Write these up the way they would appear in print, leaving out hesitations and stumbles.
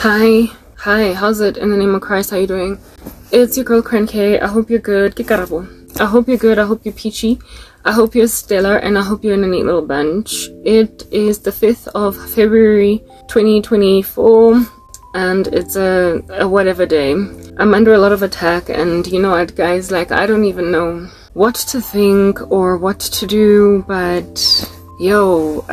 Hi, how's it? In the name of Christ, how you doing? It's your girl Karabo. I hope you're good. Karabo. I hope you're good. I hope you're peachy. I hope you're stellar, and I hope you're in a neat little bunch. It is the 5th of February 2024, and it's a whatever day. I'm under a lot of attack, and you know what, guys, like, I don't even know what to think or what to do, but yo,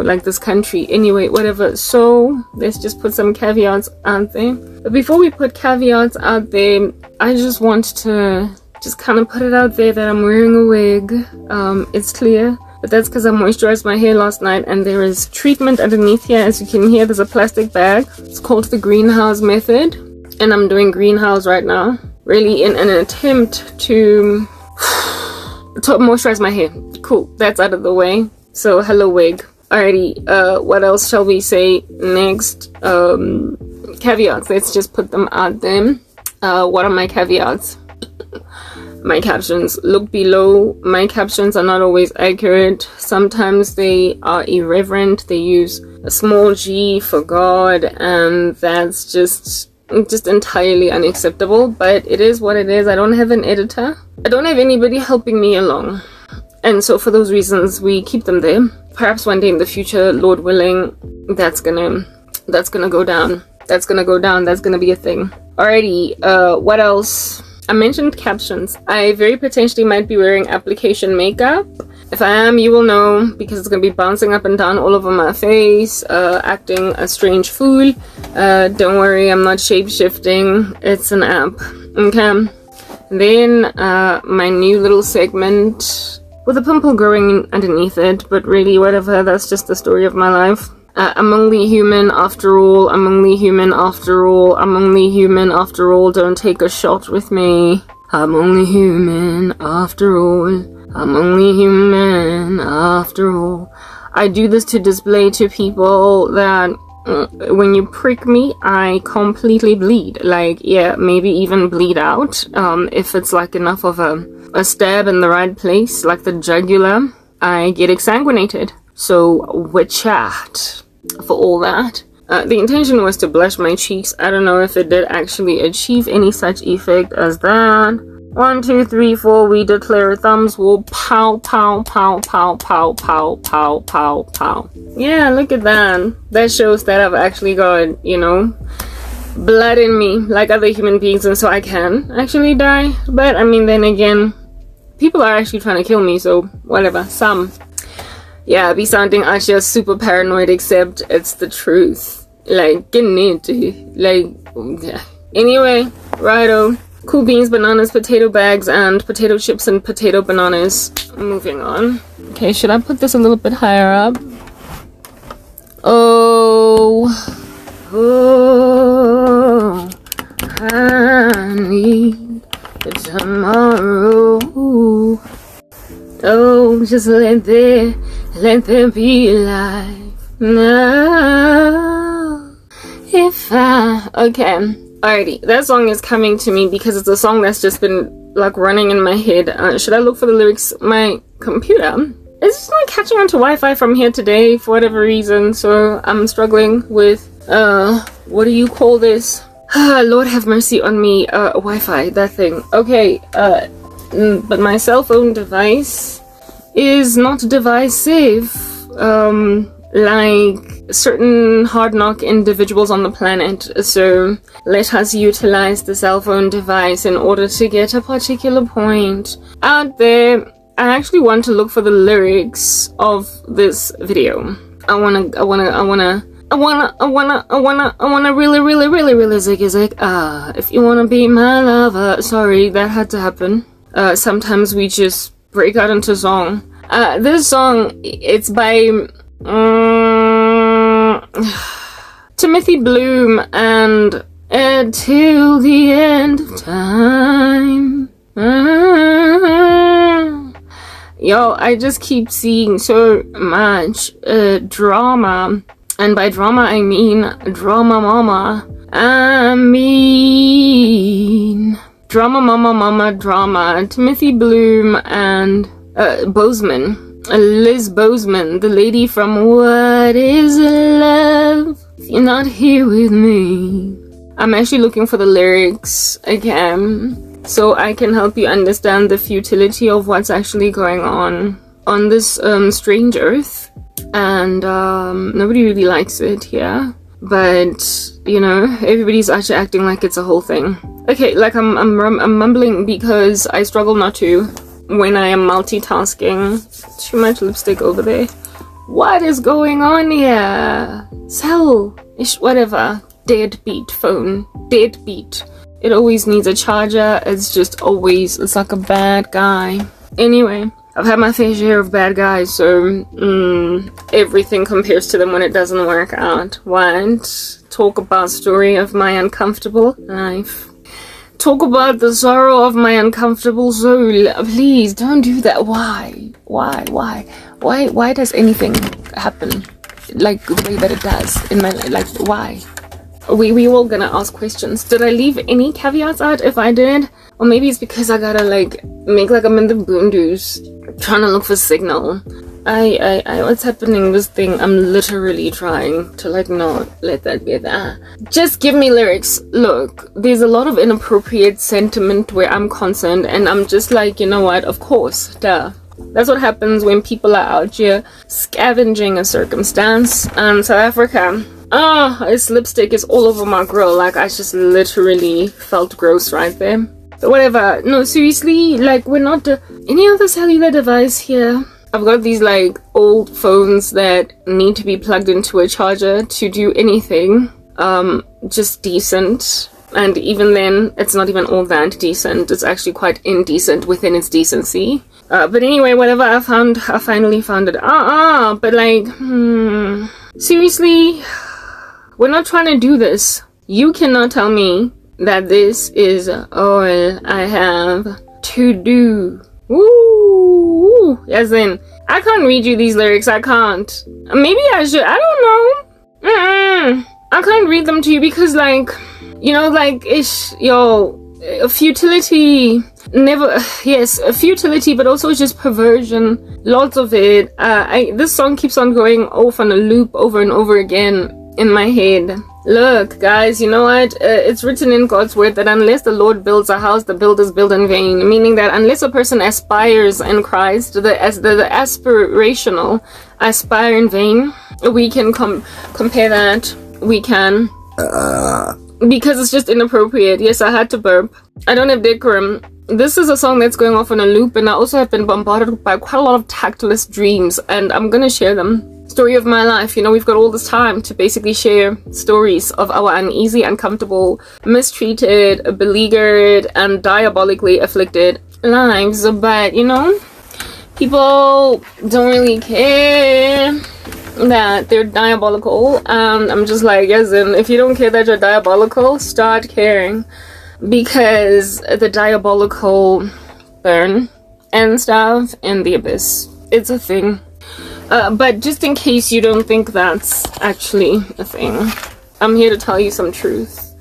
like this country, anyway, whatever. So let's just put some caveats out there. But before we put caveats out there, I just want to just kind of put it out there that I'm wearing a wig. It's clear, but that's because I moisturized my hair last night, and there is treatment underneath here. As you can hear, there's a plastic bag. It's called the greenhouse method, and I'm doing greenhouse right now, really in an attempt to moisturize my hair. Cool, that's out of the way. So hello wig. Alrighty, what else shall we say next? Caveats, let's just put them out there. What are my caveats? My captions, look below. My captions are not always accurate. Sometimes they are irreverent. They use a small g for God, and that's just entirely unacceptable. But it is what it is. I don't have an editor. I don't have anybody helping me along. And so for those reasons, we keep them there. Perhaps one day in the future, Lord willing, that's gonna go down. That's gonna be a thing. Alrighty, what else? I mentioned captions. I very potentially might be wearing application makeup. If I am, you will know, because it's gonna be bouncing up and down all over my face, acting a strange fool. Don't worry, I'm not shape-shifting. It's an app. Okay. Then my new little segment with a pimple growing underneath it, but really whatever, that's just the story of my life. I'm only human after all. I'm only human after all. I'm only human after all. Don't take a shot with me. I'm only human after all. I'm only human after all. I do this to display to people that when you prick me, I completely bleed. Like, yeah, maybe even bleed out. If it's like enough of a stab in the right place, like the jugular, I get exsanguinated. So watch out for all that. The intention was to blush my cheeks. I don't know if it did actually achieve any such effect as that. 1, 2, 3, 4, we declare thumbs will pow, pow, pow, pow, pow, pow, pow, pow, pow. Yeah, look at that. That shows that I've actually got, you know, blood in me like other human beings, and so I can actually die. But I mean, then again, people are actually trying to kill me, so whatever. Yeah, I be sounding actually super paranoid, except it's the truth. Like, getting into, like, yeah. Anyway, righto. Cool beans, bananas, potato bags, and potato chips and potato bananas. Moving on. Okay, should I put this a little bit higher up? Oh, I need tomorrow. Oh, just let there be life now. Okay. Alrighty, that song is coming to me because it's a song that's just been like running in my head. Should I look for the lyrics? My computer is just not catching on to Wi-Fi from here today for whatever reason, so I'm struggling with what do you call this? Lord have mercy on me. Wi-Fi, that thing. Okay, but my cell phone device is not divisive. Like certain hard knock individuals on the planet, so let us utilize the cell phone device in order to get a particular point out there. I actually want to look for the lyrics of this video. I wanna really zig. If you wanna be my lover. Sorry, that had to happen. Sometimes we just break out into song. This song, it's by Timothy Bloom, and till the end of time. Yo, I just keep seeing so much drama, and by drama I mean drama mama. I mean drama mama drama. Timothy Bloom and Bozeman. Liz Bozeman, the lady from What Is Love? If you're not here with me. I'm actually looking for the lyrics again, so I can help you understand the futility of what's actually going on this strange earth. And nobody really likes it here, but you know, everybody's actually acting like it's a whole thing. Okay, like I'm mumbling because I struggle not to when I am multitasking. Too much lipstick over there. What is going on here? Cell ish, whatever. Deadbeat phone. Deadbeat. It always needs a charger. It's just always, it's like a bad guy. Anyway, I've had my fair share of bad guys, so everything compares to them when it doesn't work out. What? Talk about story of my uncomfortable life. Talk about the sorrow of my uncomfortable soul. Please don't do that. Why? Why does anything happen like the way that it does in my life? Like, why? We all gonna ask questions. Did I leave any caveats out? If I did, or maybe it's because I gotta like make like I'm in the boondoos trying to look for signal. I what's happening? This thing, I'm literally trying to like not let that get just give me lyrics. Look, there's a lot of inappropriate sentiment where I'm concerned, and I'm just like, you know what, of course, duh. That's what happens when people are out here scavenging a circumstance. And South Africa, this lipstick is all over my grill. Like, I just literally felt gross right there. But whatever, no, seriously, like, we're not any other cellular device here. I've got these like old phones that need to be plugged into a charger to do anything just decent, and even then it's not even all that decent. It's actually quite indecent within its decency. But anyway, whatever, I finally found it. But like, seriously, we're not trying to do this. You cannot tell me that this is all I have to do. Ooh, as in, I can't read you these lyrics, I can't. Maybe I should, I don't know. I can't read them to you because, like, you know, like, futility, never, yes, futility, but also just perversion, lots of it. This song keeps on going off on a loop over and over again in my head. Look, guys, you know what? It's written in God's word that unless the Lord builds a house, the builders build in vain. Meaning that unless a person aspires in Christ, the aspirational aspire in vain. We can compare that. We can. Because it's just inappropriate. Yes, I had to burp. I don't have decorum. This is a song that's going off on a loop, and I also have been bombarded by quite a lot of tactless dreams, and I'm gonna share them. Story of my life, you know, we've got all this time to basically share stories of our uneasy, uncomfortable, mistreated, beleaguered, and diabolically afflicted lives. But, you know, people don't really care that they're diabolical. I'm just like, as in, if you don't care that you're diabolical, start caring. Because the diabolical burn and stuff in the abyss, it's a thing. But just in case you don't think that's actually a thing, I'm here to tell you some truth.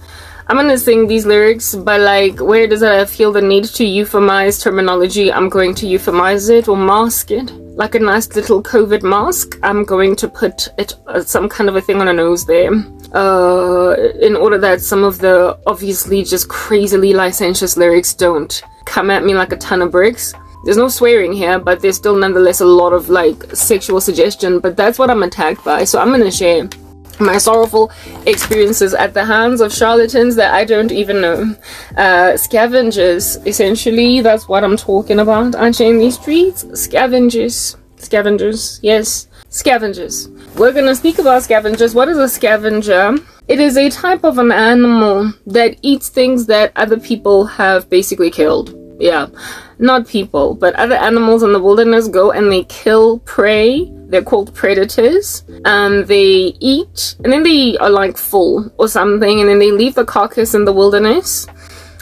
I'm gonna sing these lyrics, but like, where does I feel the need to euphemize terminology, I'm going to euphemize it or mask it. Like a nice little COVID mask, I'm going to put it some kind of a thing on a nose there. In order that some of the obviously just crazily licentious lyrics don't come at me like a ton of bricks. There's no swearing here, but there's still nonetheless a lot of like sexual suggestion, but that's what I'm attacked by. So I'm gonna share my sorrowful experiences at the hands of charlatans that I don't even know. Scavengers, essentially, that's what I'm talking about. Aren't you in these streets? Scavengers, yes, scavengers. We're gonna speak about scavengers. What is a scavenger? It is a type of an animal that eats things that other people have basically killed. Yeah, not people, but other animals in the wilderness go and they kill prey. They're called predators. They eat, and then they are like full or something, and then they leave the carcass in the wilderness.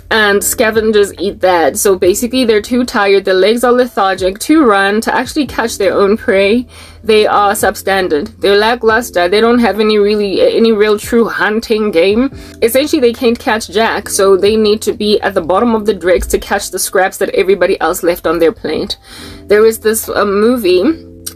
And scavengers eat that. So basically they're too tired, their legs are lethargic to run, to actually catch their own prey. They are substandard, they're lackluster, they don't have any real true hunting game. Essentially they can't catch jack, so they need to be at the bottom of the dregs to catch the scraps that everybody else left on their plate. There is this movie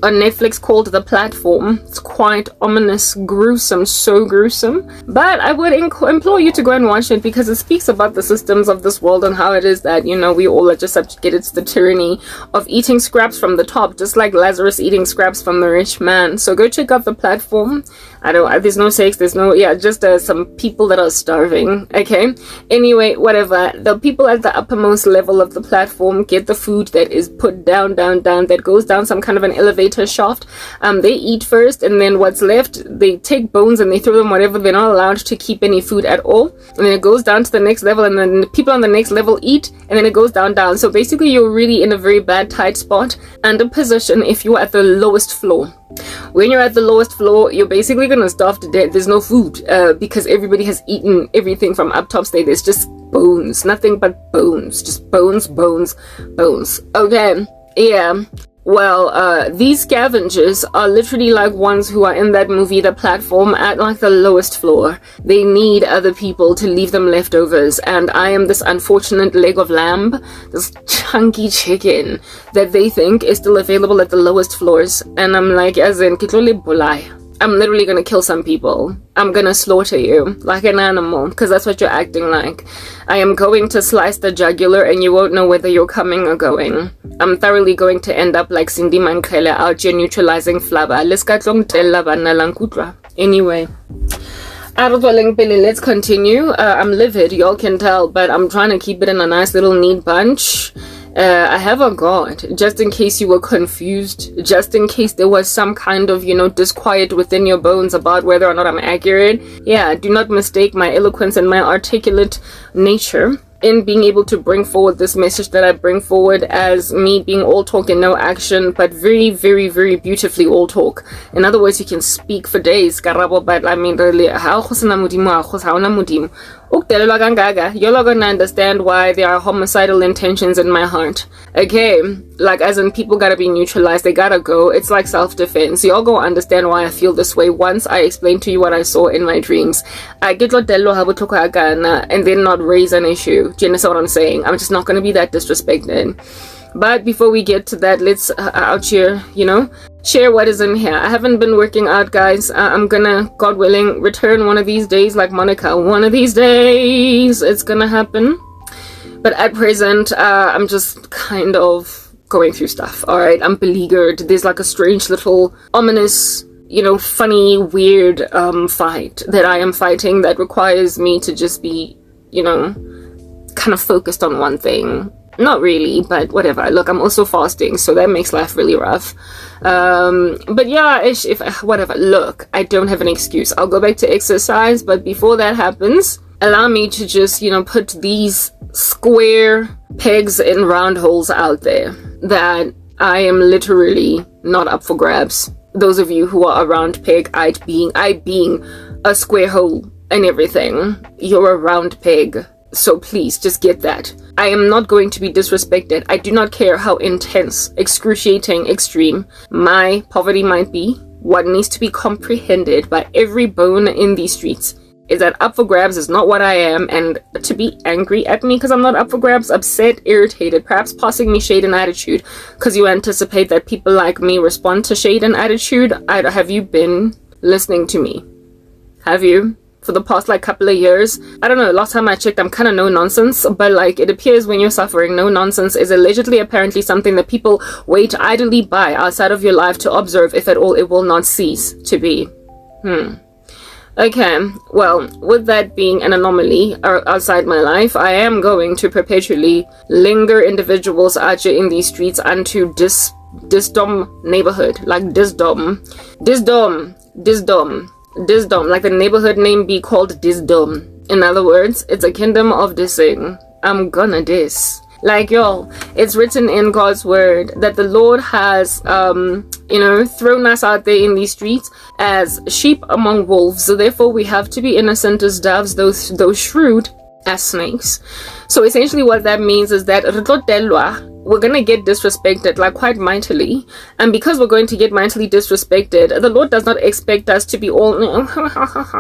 on Netflix called The Platform. It's quite ominous, gruesome, so gruesome. But I would implore you to go and watch it because it speaks about the systems of this world and how it is that, you know, we all are just subjugated to the tyranny of eating scraps from the top, just like Lazarus eating scraps from the rich man. So go check out The Platform. There's no sex, there's no, just some people that are starving, okay? Anyway, whatever. The people at the uppermost level of the platform get the food that is put down, that goes down some kind of an elevator shaft. They eat first, and then what's left, they take bones and they throw them whatever. They're not allowed to keep any food at all. And then it goes down to the next level, and then the people on the next level eat, and then it goes down. So basically, you're really in a very bad, tight spot and a position if you're at the lowest floor. When you're at the lowest floor, you're basically gonna starve to death. There's no food because everybody has eaten everything from up top. There's just bones, nothing but bones, just bones. Okay, yeah. Well, these scavengers are literally like ones who are in that movie, The Platform, at like the lowest floor. They need other people to leave them leftovers, and I am this unfortunate leg of lamb, this chunky chicken that they think is still available at the lowest floors, and I'm like, as in, kitlole bulai. I'm literally gonna kill some people. I'm gonna slaughter you like an animal, because that's what you're acting like. I am going to slice the jugular and you won't know whether you're coming or going. I'm thoroughly going to end up like Cindy Mankele out here neutralizing flabba. Anyway. Let's continue. I'm livid, y'all can tell, but I'm trying to keep it in a nice little neat bunch. I have a God, just in case you were confused, just in case there was some kind of, disquiet within your bones about whether or not I'm accurate. Yeah, do not mistake my eloquence and my articulate nature in being able to bring forward this message that I bring forward as me being all talk and no action, but very, very, very beautifully all talk. In other words, you can speak for days, Karabo, but I mean, really, you're not gonna understand why there are homicidal intentions in my heart. Okay, like as in people gotta be neutralized, they gotta go. It's like self-defense. Y'all gonna understand why I feel this way once I explain to you what I saw in my dreams. I get and then not raise an issue. Do you understand what I'm saying? I'm just not gonna be that disrespected. But before we get to that, let's out here, share what is in here. I haven't been working out, guys. I'm gonna, God willing, return one of these days like Monica. One of these days it's gonna happen. But at present, I'm just kind of going through stuff. Alright, I'm beleaguered. There's like a strange little ominous, funny, weird fight that I am fighting that requires me to just be, kind of focused on one thing. Not really, but whatever. Look, I'm also fasting, so that makes life really rough. But yeah, if whatever. Look, I don't have an excuse. I'll go back to exercise, but before that happens, allow me to just, put these square pegs in round holes out there that I am literally not up for grabs. Those of you who are a round peg, I being a square hole and everything, you're a round peg. So please, just get that. I am not going to be disrespected. I do not care how intense, excruciating, extreme my poverty might be. What needs to be comprehended by every bone in these streets is that up for grabs is not what I am, and to be angry at me because I'm not up for grabs, upset, irritated, perhaps passing me shade and attitude because you anticipate that people like me respond to shade and attitude. Have you been listening to me? Have you? For the past couple of years, I don't know, last time I checked I'm kind of no nonsense, but it appears when you're suffering, no nonsense is allegedly apparently something that people wait idly by outside of your life to observe, if at all it will not cease to be. Okay, well, with that being an anomaly outside my life, I am going to perpetually linger individuals out here in these streets unto Disdom neighborhood, like Disdom, like the neighborhood name be called Disdom. In other words, it's a kingdom of dissing. I'm gonna diss. Y'all, it's written in God's word that the Lord has, thrown us out there in these streets as sheep among wolves. So therefore, we have to be innocent as doves, those shrewd as snakes. So essentially what that means is that we're gonna get disrespected, like quite mightily. And because we're going to get mightily disrespected, the Lord does not expect us to be all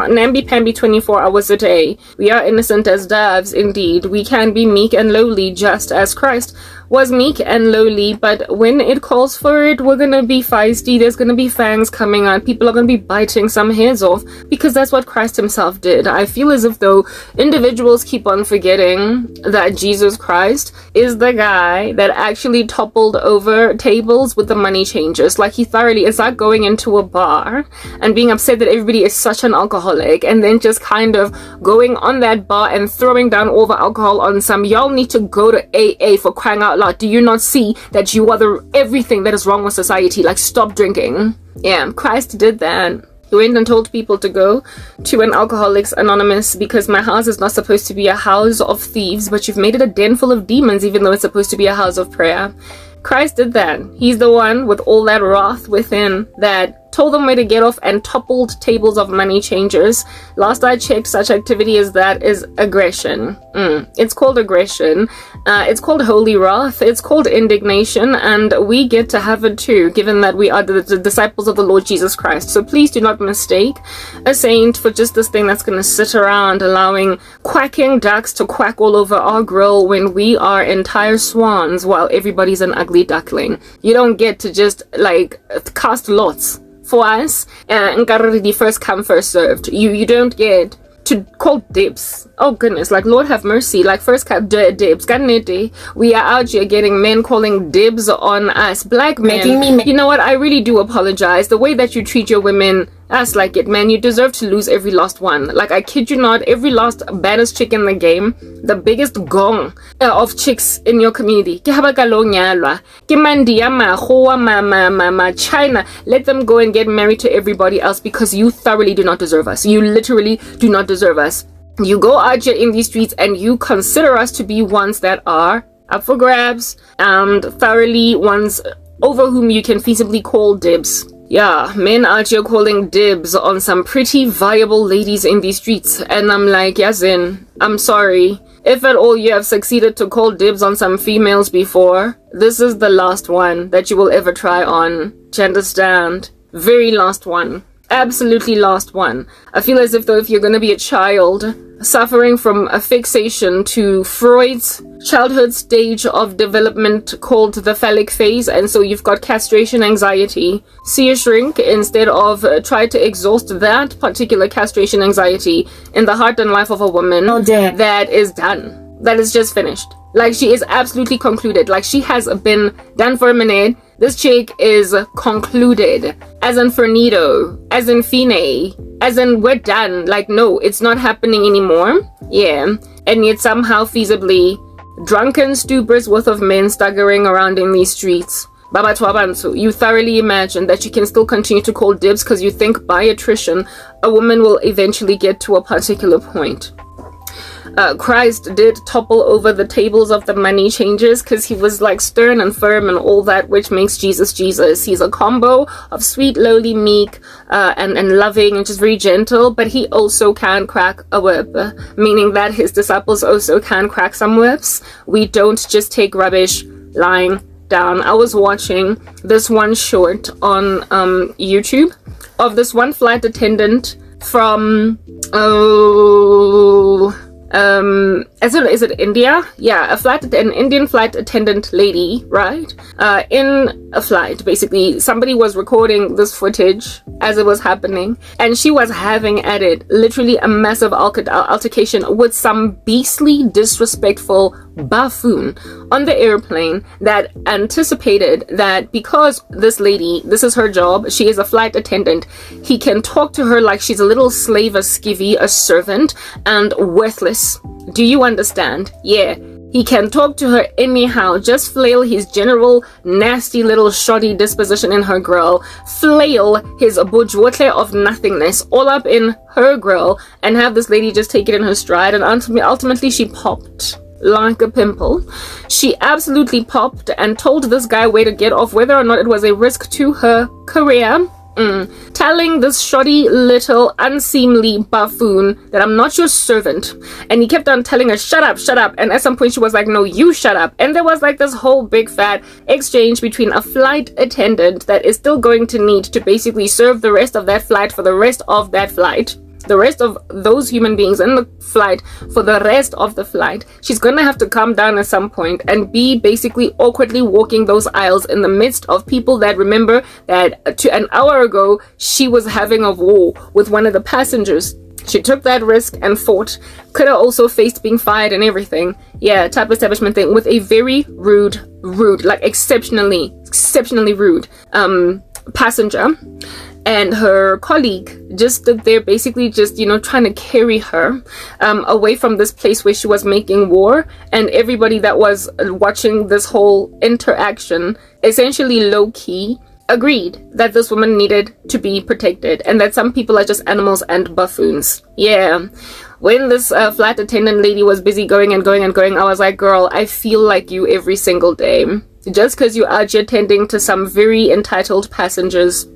namby-pamby 24 hours a day. We are innocent as doves, indeed. We can be meek and lowly, just as Christ was meek and lowly, but when it calls for it, we're gonna be feisty. There's gonna be fangs coming out. People are gonna be biting some heads off, because that's what Christ himself did. I feel as if though individuals keep on forgetting that Jesus Christ is the guy that actually toppled over tables with the money changers. Like, he thoroughly, it's like going into a bar and being upset that everybody is such an alcoholic, and then just kind of going on that bar and throwing down all the alcohol on some. Y'all need to go to AA, for crying out loud. Do you not see that you are everything that is wrong with society? Like, stop drinking. Yeah, Christ did that. He went and told people to go to an Alcoholics Anonymous, because my house is not supposed to be a house of thieves, but you've made it a den full of demons, even though it's supposed to be a house of prayer. Christ did that. He's the one with all that wrath within that told them where to get off and toppled tables of money changers. Last I checked, such activity as that is aggression. It's called aggression. It's called holy wrath. It's called indignation, and we get to have it too, given that we are the disciples of the Lord Jesus Christ. So please do not mistake a saint for just this thing that's going to sit around allowing quacking ducks to quack all over our grill when we are entire swans while everybody's an ugly duckling. You don't get to just like cast lots for us, and the first come first served. You don't get to call dibs. Oh goodness, like Lord have mercy. Like first cut dibs. We are out here getting men calling dibs on us, black men. You know what, I really do apologize. The way that you treat your women, that's like it, man. You deserve to lose every last one. Like, I kid you not, every last baddest chick in the game, the biggest gong of chicks in your community. China, let them go and get married to everybody else, because you thoroughly do not deserve us. You literally do not deserve us. You go out here in these streets and you consider us to be ones that are up for grabs, and thoroughly ones over whom you can feasibly call dibs. Yeah, men out here calling dibs on some pretty viable ladies in these streets, and I'm like, Yasin, I'm sorry. If at all you have succeeded to call dibs on some females before, this is the last one that you will ever try on. Do you understand? Very last one. Absolutely last one. I feel as if though if you're going to be a child suffering from a fixation to Freud's childhood stage of development called the phallic phase, and so you've got castration anxiety, see a shrink instead of try to exhaust that particular castration anxiety in the heart and life of a woman. That is done. That is just finished. Like, she is absolutely concluded. Like, she has been done for a minute. This chick is concluded. As in finito. As in fine. As in we're done. Like, no, it's not happening anymore. Yeah. And yet somehow feasibly drunken stupors worth of men staggering around in these streets. Baba Twabansu, you thoroughly imagine that you can still continue to call dibs because you think by attrition a woman will eventually get to a particular point. Christ did topple over the tables of the money changers because he was like stern and firm and all that, which makes Jesus Jesus. He's a combo of sweet, lowly, meek, and loving and just very gentle, but he also can crack a whip, meaning that his disciples also can crack some whips. We don't just take rubbish lying down. I was watching this one short on YouTube of this one flight attendant from is it India? Yeah, an Indian flight attendant lady, right? In a flight, basically, somebody was recording this footage as it was happening, and she was having at it literally a massive altercation with some beastly, disrespectful buffoon on the airplane that anticipated that because this lady, this is her job, she is a flight attendant, he can talk to her like she's a little slave, a skivvy, a servant, and worthless. Do you understand? Yeah. He can talk to her anyhow, just flail his general nasty little shoddy disposition in her grill, flail his bourgeoisie of nothingness all up in her grill, and have this lady just take it in her stride, and ultimately she popped like a pimple. She absolutely popped and told this guy where to get off, whether or not it was a risk to her career. Telling this shoddy little unseemly buffoon that I'm not your servant. And he kept on telling her, shut up. And at some point she was like, no, you shut up. And there was like this whole big fat exchange between a flight attendant that is still going to need to basically serve the rest of that flight for the rest of that flight. The rest of those human beings in the flight for the rest of the flight. She's gonna have to come down at some point and be basically awkwardly walking those aisles in the midst of people that remember that to an hour ago she was having a war with one of the passengers. She took that risk and fought. Could have also faced being fired and everything. Yeah, type of establishment thing with a very rude, like exceptionally rude passenger. And her colleague just stood there basically just, trying to carry her away from this place where she was making war. And everybody that was watching this whole interaction, essentially low-key, agreed that this woman needed to be protected and that some people are just animals and buffoons. Yeah. When this flight attendant lady was busy going, I was like, girl, I feel like you every single day. Just because you're out here tending to some very entitled passengers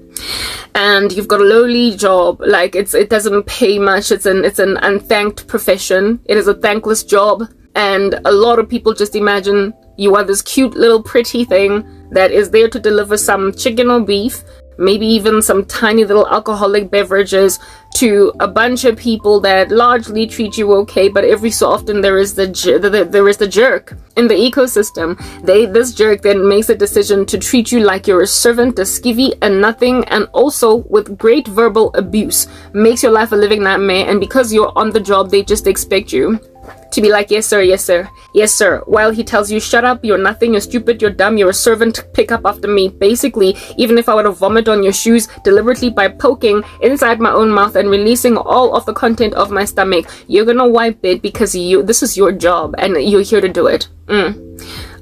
and you've got a lowly job, like it doesn't pay much, it's an unthanked profession, it is a thankless job, and a lot of people just imagine you are this cute little pretty thing that is there to deliver some chicken or beef, maybe even some tiny little alcoholic beverages to a bunch of people that largely treat you okay, but every so often there is the jerk in the ecosystem. This jerk then makes a decision to treat you like you're a servant, a skivvy, and nothing, and also with great verbal abuse makes your life a living nightmare. And because you're on the job, they just expect you to be like, yes sir, while he tells you, shut up, you're nothing, you're stupid, you're dumb, you're a servant, pick up after me. Basically, even if I were to vomit on your shoes deliberately by poking inside my own mouth and releasing all of the content of my stomach, you're gonna wipe it because this is your job and you're here to do it.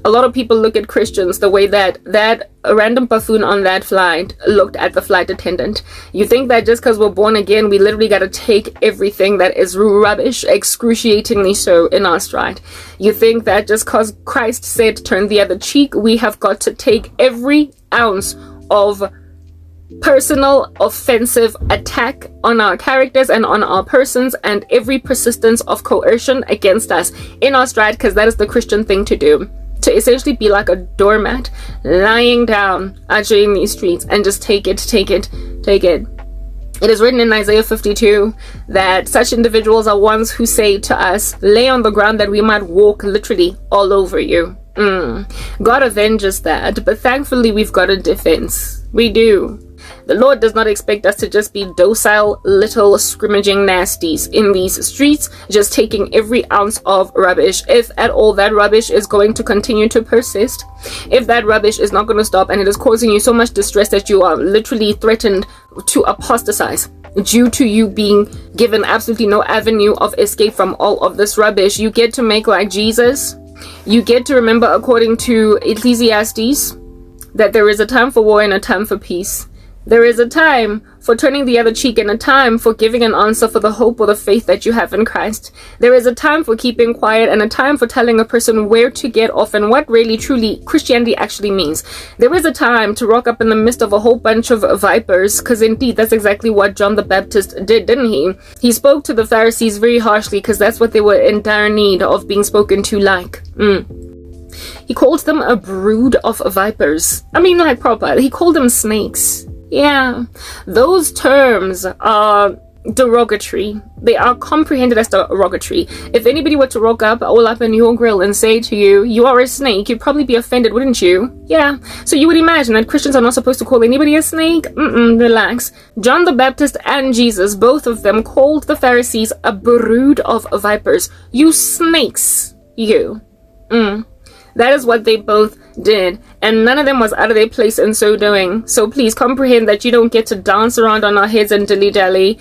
A lot of people look at Christians the way that random buffoon on that flight looked at the flight attendant. You think that just because we're born again, we literally got to take everything that is rubbish, excruciatingly so, in our stride. You think that just because Christ said turn the other cheek, we have got to take every ounce of personal offensive attack on our characters and on our persons and every persistence of coercion against us in our stride, because that is the Christian thing to do. To essentially be like a doormat lying down out in these streets and just take it. It is written in Isaiah 52 that such individuals are ones who say to us, lay on the ground that we might walk literally all over you. God avenges that, but thankfully we've got a defense. We do. The Lord does not expect us to just be docile little scrimmaging nasties in these streets, just taking every ounce of rubbish. If at all that rubbish is going to continue to persist, if that rubbish is not going to stop and it is causing you so much distress that you are literally threatened to apostatize due to you being given absolutely no avenue of escape from all of this rubbish, you get to make like Jesus. You get to remember, according to Ecclesiastes, that there is a time for war and a time for peace. There is a time for turning the other cheek and a time for giving an answer for the hope or the faith that you have in Christ. There is a time for keeping quiet and a time for telling a person where to get off and what really truly Christianity actually means. There is a time to rock up in the midst of a whole bunch of vipers, because indeed that's exactly what John the Baptist did, didn't he? He spoke to the Pharisees very harshly because that's what they were in dire need of being spoken to like. He called them a brood of vipers. I mean, like proper. He called them snakes. Yeah, those terms are derogatory. They are comprehended as derogatory. If anybody were to rock up all up in your grill and say to you, you are a snake, you'd probably be offended, wouldn't you? Yeah, so you would imagine that Christians are not supposed to call anybody a snake? Relax. John the Baptist and Jesus, both of them called the Pharisees a brood of vipers. You snakes, you. That is what they both did, and none of them was out of their place in so doing. So please comprehend that you don't get to dance around on our heads and dilly-dally,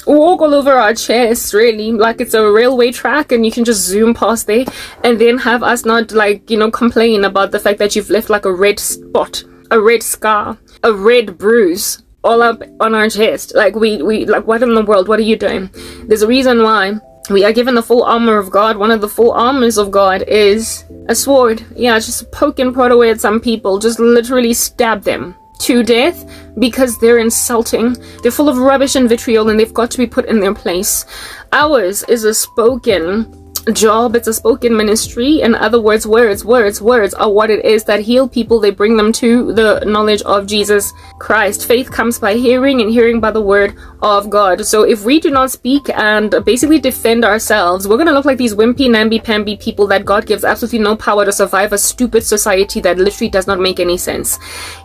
walk all over our chests, really, like it's a railway track and you can just zoom past there, and then have us not, like, complain about the fact that you've left like a red spot, a red scar, a red bruise all up on our chest. Like, we like, what in the world? What are you doing? There's a reason why we are given the full armor of God. One of the full armors of God is a sword. Yeah, just poke and prod away at some people. Just literally stab them. to death because they're insulting. They're full of rubbish and vitriol, and they've got to be put in their place. Ours is a spoken job. It's a spoken ministry. In other words, words are what it is that heal people. They bring them to the knowledge of Jesus Christ. Faith comes by hearing, and hearing by the word of God. So if we do not speak and basically defend ourselves, we're going to look like these wimpy, namby-pamby people that God gives absolutely no power to survive a stupid society that literally does not make any sense.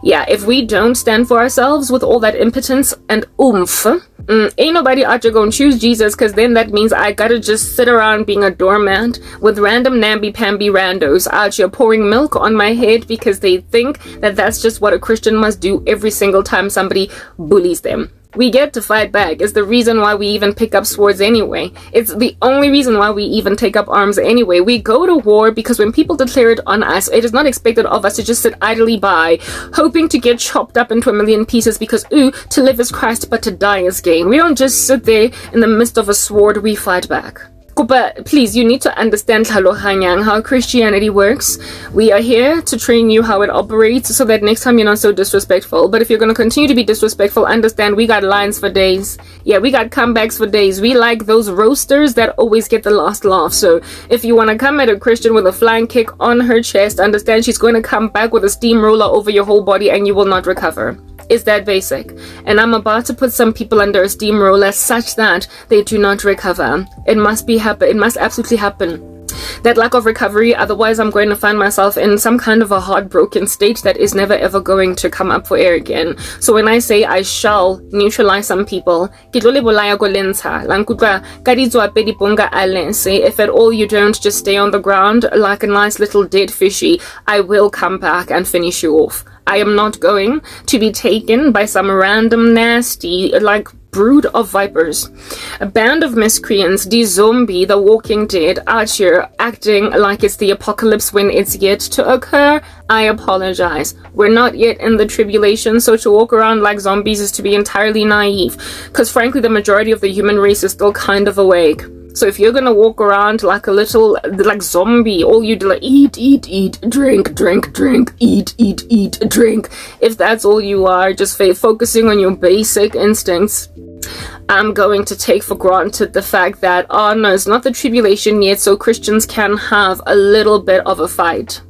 Yeah, if we don't stand for ourselves with all that impotence and oomph, ain't nobody out there gonna choose Jesus, because then that means I gotta just sit around being a doormat with random namby-pamby randos out here pouring milk on my head because they think that that's just what a Christian must do every single time somebody bullies them. We get to fight back. It's the reason why we even pick up swords anyway. It's the only reason why we even take up arms anyway. We go to war because when people declare it on us, it is not expected of us to just sit idly by, hoping to get chopped up into a million pieces because, to live is Christ, but to die is gain. We don't just sit there in the midst of a sword, we fight back. But please, you need to understand how Christianity works. We are here to train you how it operates so that next time you're not so disrespectful. But if you're going to continue to be disrespectful, understand we got lines for days. Yeah, we got comebacks for days. We like those roasters that always get the last laugh. So if you want to come at a Christian with a flying kick on her chest, understand she's going to come back with a steamroller over your whole body and you will not recover. It's that basic. And I'm about to put some people under a steamroller such that they do not recover. It must absolutely happen. That lack of recovery, otherwise I'm going to find myself in some kind of a heartbroken state that is never ever going to come up for air again. So when I say I shall neutralize some people, if at all you don't just stay on the ground like a nice little dead fishy, I will come back and finish you off. I am not going to be taken by some random nasty, brood of vipers. A band of miscreants, the zombie, the walking dead, out here acting like it's the apocalypse when it's yet to occur. I apologize. We're not yet in the tribulation, so to walk around like zombies is to be entirely naive, because frankly the majority of the human race is still kind of awake. So if you're gonna walk around like a little, zombie, all you do eat, drink, eat, drink. If that's all you are, just focusing on your basic instincts, I'm going to take for granted the fact that, no, it's not the tribulation yet, so Christians can have a little bit of a fight.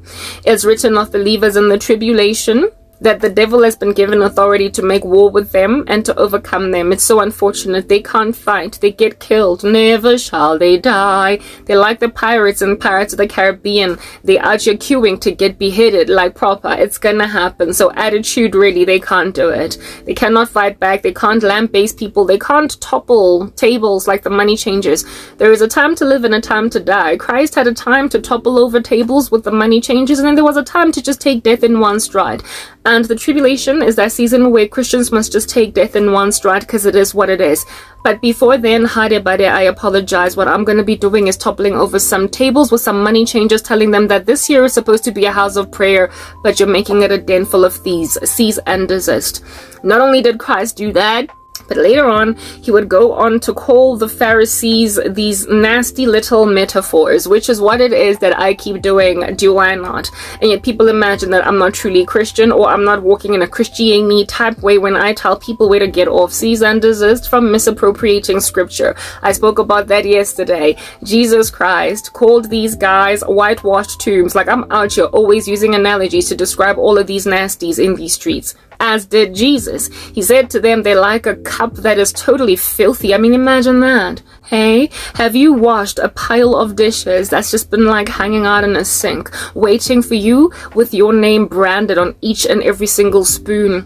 It's written of believers in the tribulation that the devil has been given authority to make war with them and to overcome them. It's so unfortunate. They can't fight. They get killed. Never shall they die. They're like the pirates in Pirates of the Caribbean. They're out here queuing to get beheaded like proper. It's gonna happen. So attitude, really, they can't do it. They cannot fight back. They can't lambaste people. They can't topple tables like the money changers. There is a time to live and a time to die. Christ had a time to topple over tables with the money changers, and then there was a time to just take death in one stride. And the tribulation is that season where Christians must just take death in one stride because it is what it is. But before then, I apologize. What I'm going to be doing is toppling over some tables with some money changers, telling them that this year is supposed to be a house of prayer, but you're making it a den full of thieves. Cease and desist. Not only did Christ do that, but later on, he would go on to call the Pharisees these nasty little metaphors, which is what it is that I keep doing, do I not? And yet people imagine that I'm not truly Christian, or I'm not walking in a Christianity type way when I tell people where to get off. Cease and desist from misappropriating scripture. I spoke about that yesterday. Jesus Christ called these guys whitewashed tombs. Like, I'm out here always using analogies to describe all of these nasties in these streets. As did Jesus. He said to them, they're like a cup that is totally filthy. I mean, imagine that. Hey, have you washed a pile of dishes that's just been hanging out in a sink, waiting for you with your name branded on each and every single spoon?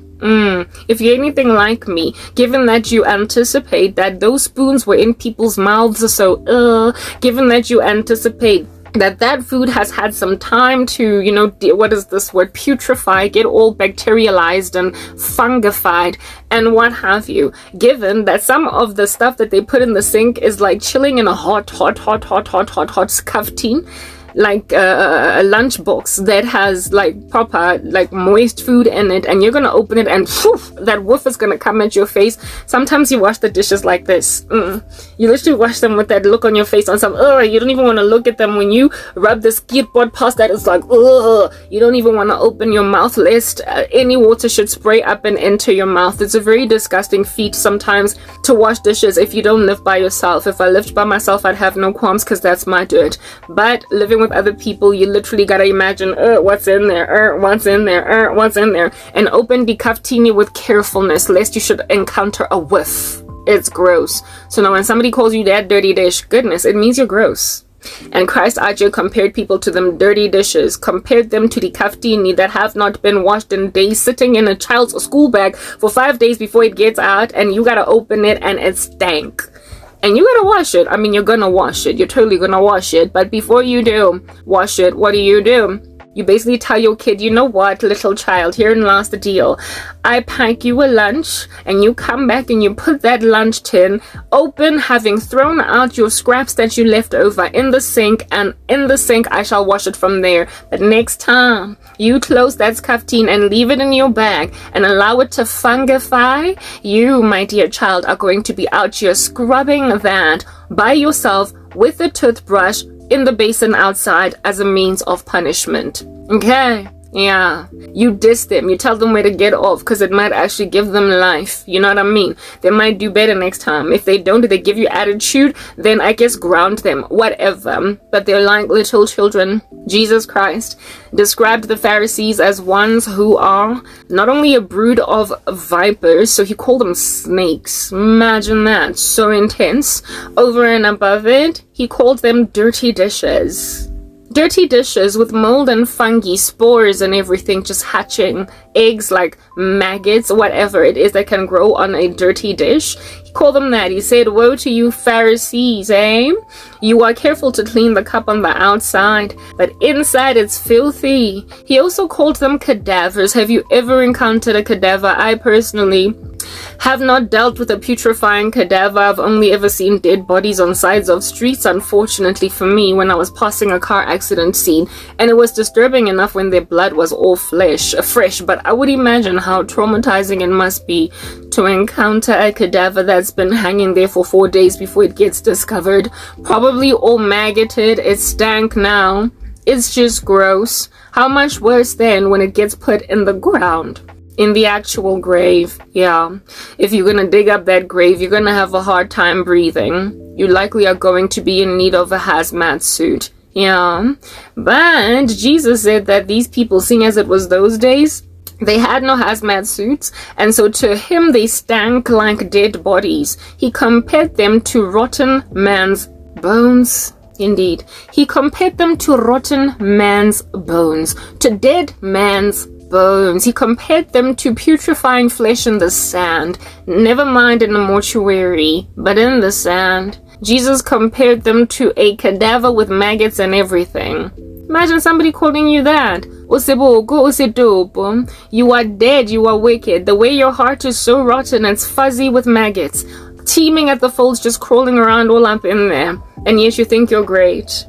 If you're anything like me, given that you anticipate that those spoons were in people's mouths, so given that you anticipate that food has had some time to, what is this word, putrefy, get all bacterialized and fungified and what have you, given that some of the stuff that they put in the sink is chilling in a hot scuff tin, like a lunchbox that has like proper like moist food in it, and you're gonna open it and poof, that whiff is gonna come at your face. Sometimes you wash the dishes like this. You literally wash them with that look on your face on some, you don't even want to look at them. When you rub the skateboard past that, it's like, you don't even want to open your mouth lest any water should spray up and into your mouth. It's a very disgusting feat sometimes to wash dishes if you don't live by yourself. If I lived by myself, I'd have no qualms because that's my dirt. But living with other people, you literally gotta imagine, what's in there, what's in there, what's in there, and open the kaftini with carefulness lest you should encounter a whiff. It's gross. So now when somebody calls you that dirty dish, goodness, it means you're gross. And Christ Aja compared people to them dirty dishes, compared them to the kaftini that have not been washed in days, sitting in a child's school bag for 5 days before it gets out, and you gotta open it and it stank. And you gotta wash it. I mean, you're gonna wash it. You're totally gonna wash it. But before you do wash it, what do? You basically tell your kid, you know what, little child, here and last the deal. I pack you a lunch, and you come back and you put that lunch tin open, having thrown out your scraps that you left over in the sink, and in the sink I shall wash it from there. But next time you close that kaftini and leave it in your bag and allow it to fungify, you, my dear child, are going to be out here scrubbing that by yourself with a toothbrush in the basin outside as a means of punishment. Okay? Yeah. You diss them. You tell them where to get off because it might actually give them life. You know what I mean? They might do better next time. If they don't, if they give you attitude, then I guess ground them. Whatever. But they're like little children. Jesus Christ described the Pharisees as ones who are not only a brood of vipers, so he called them snakes. Imagine that. So intense. Over and above it, he called them dirty dishes. Dirty dishes with mold and fungi, spores and everything just hatching, eggs like maggots, whatever it is that can grow on a dirty dish. He called them that. He said, woe to you Pharisees, eh? You are careful to clean the cup on the outside, but inside it's filthy. He also called them cadavers. Have you ever encountered a cadaver? I personally have not dealt with a putrefying cadaver. I've only ever seen dead bodies on sides of streets, unfortunately for me, when I was passing a car accident scene, and it was disturbing enough when their blood was all fresh, but I would imagine how traumatizing it must be to encounter a cadaver that's been hanging there for 4 days before it gets discovered, probably all maggoted. It stank now. It's just gross. How much worse then when it gets put in the ground? In the actual grave, yeah. If you're gonna dig up that grave, you're gonna have a hard time breathing. You likely are going to be in need of a hazmat suit, yeah. But Jesus said that these people, seeing as it was those days, they had no hazmat suits, and so to him they stank like dead bodies. He compared them to rotten man's bones. Indeed, he compared them to rotten man's bones, to dead man's bones. He compared them to putrefying flesh in the sand. Never mind in the mortuary, but in the sand. Jesus compared them to a cadaver with maggots and everything. Imagine somebody calling you that. You are dead, you are wicked. The way your heart is so rotten, it's fuzzy with maggots, teeming at the folds, just crawling around all up in there. And yet you think you're great.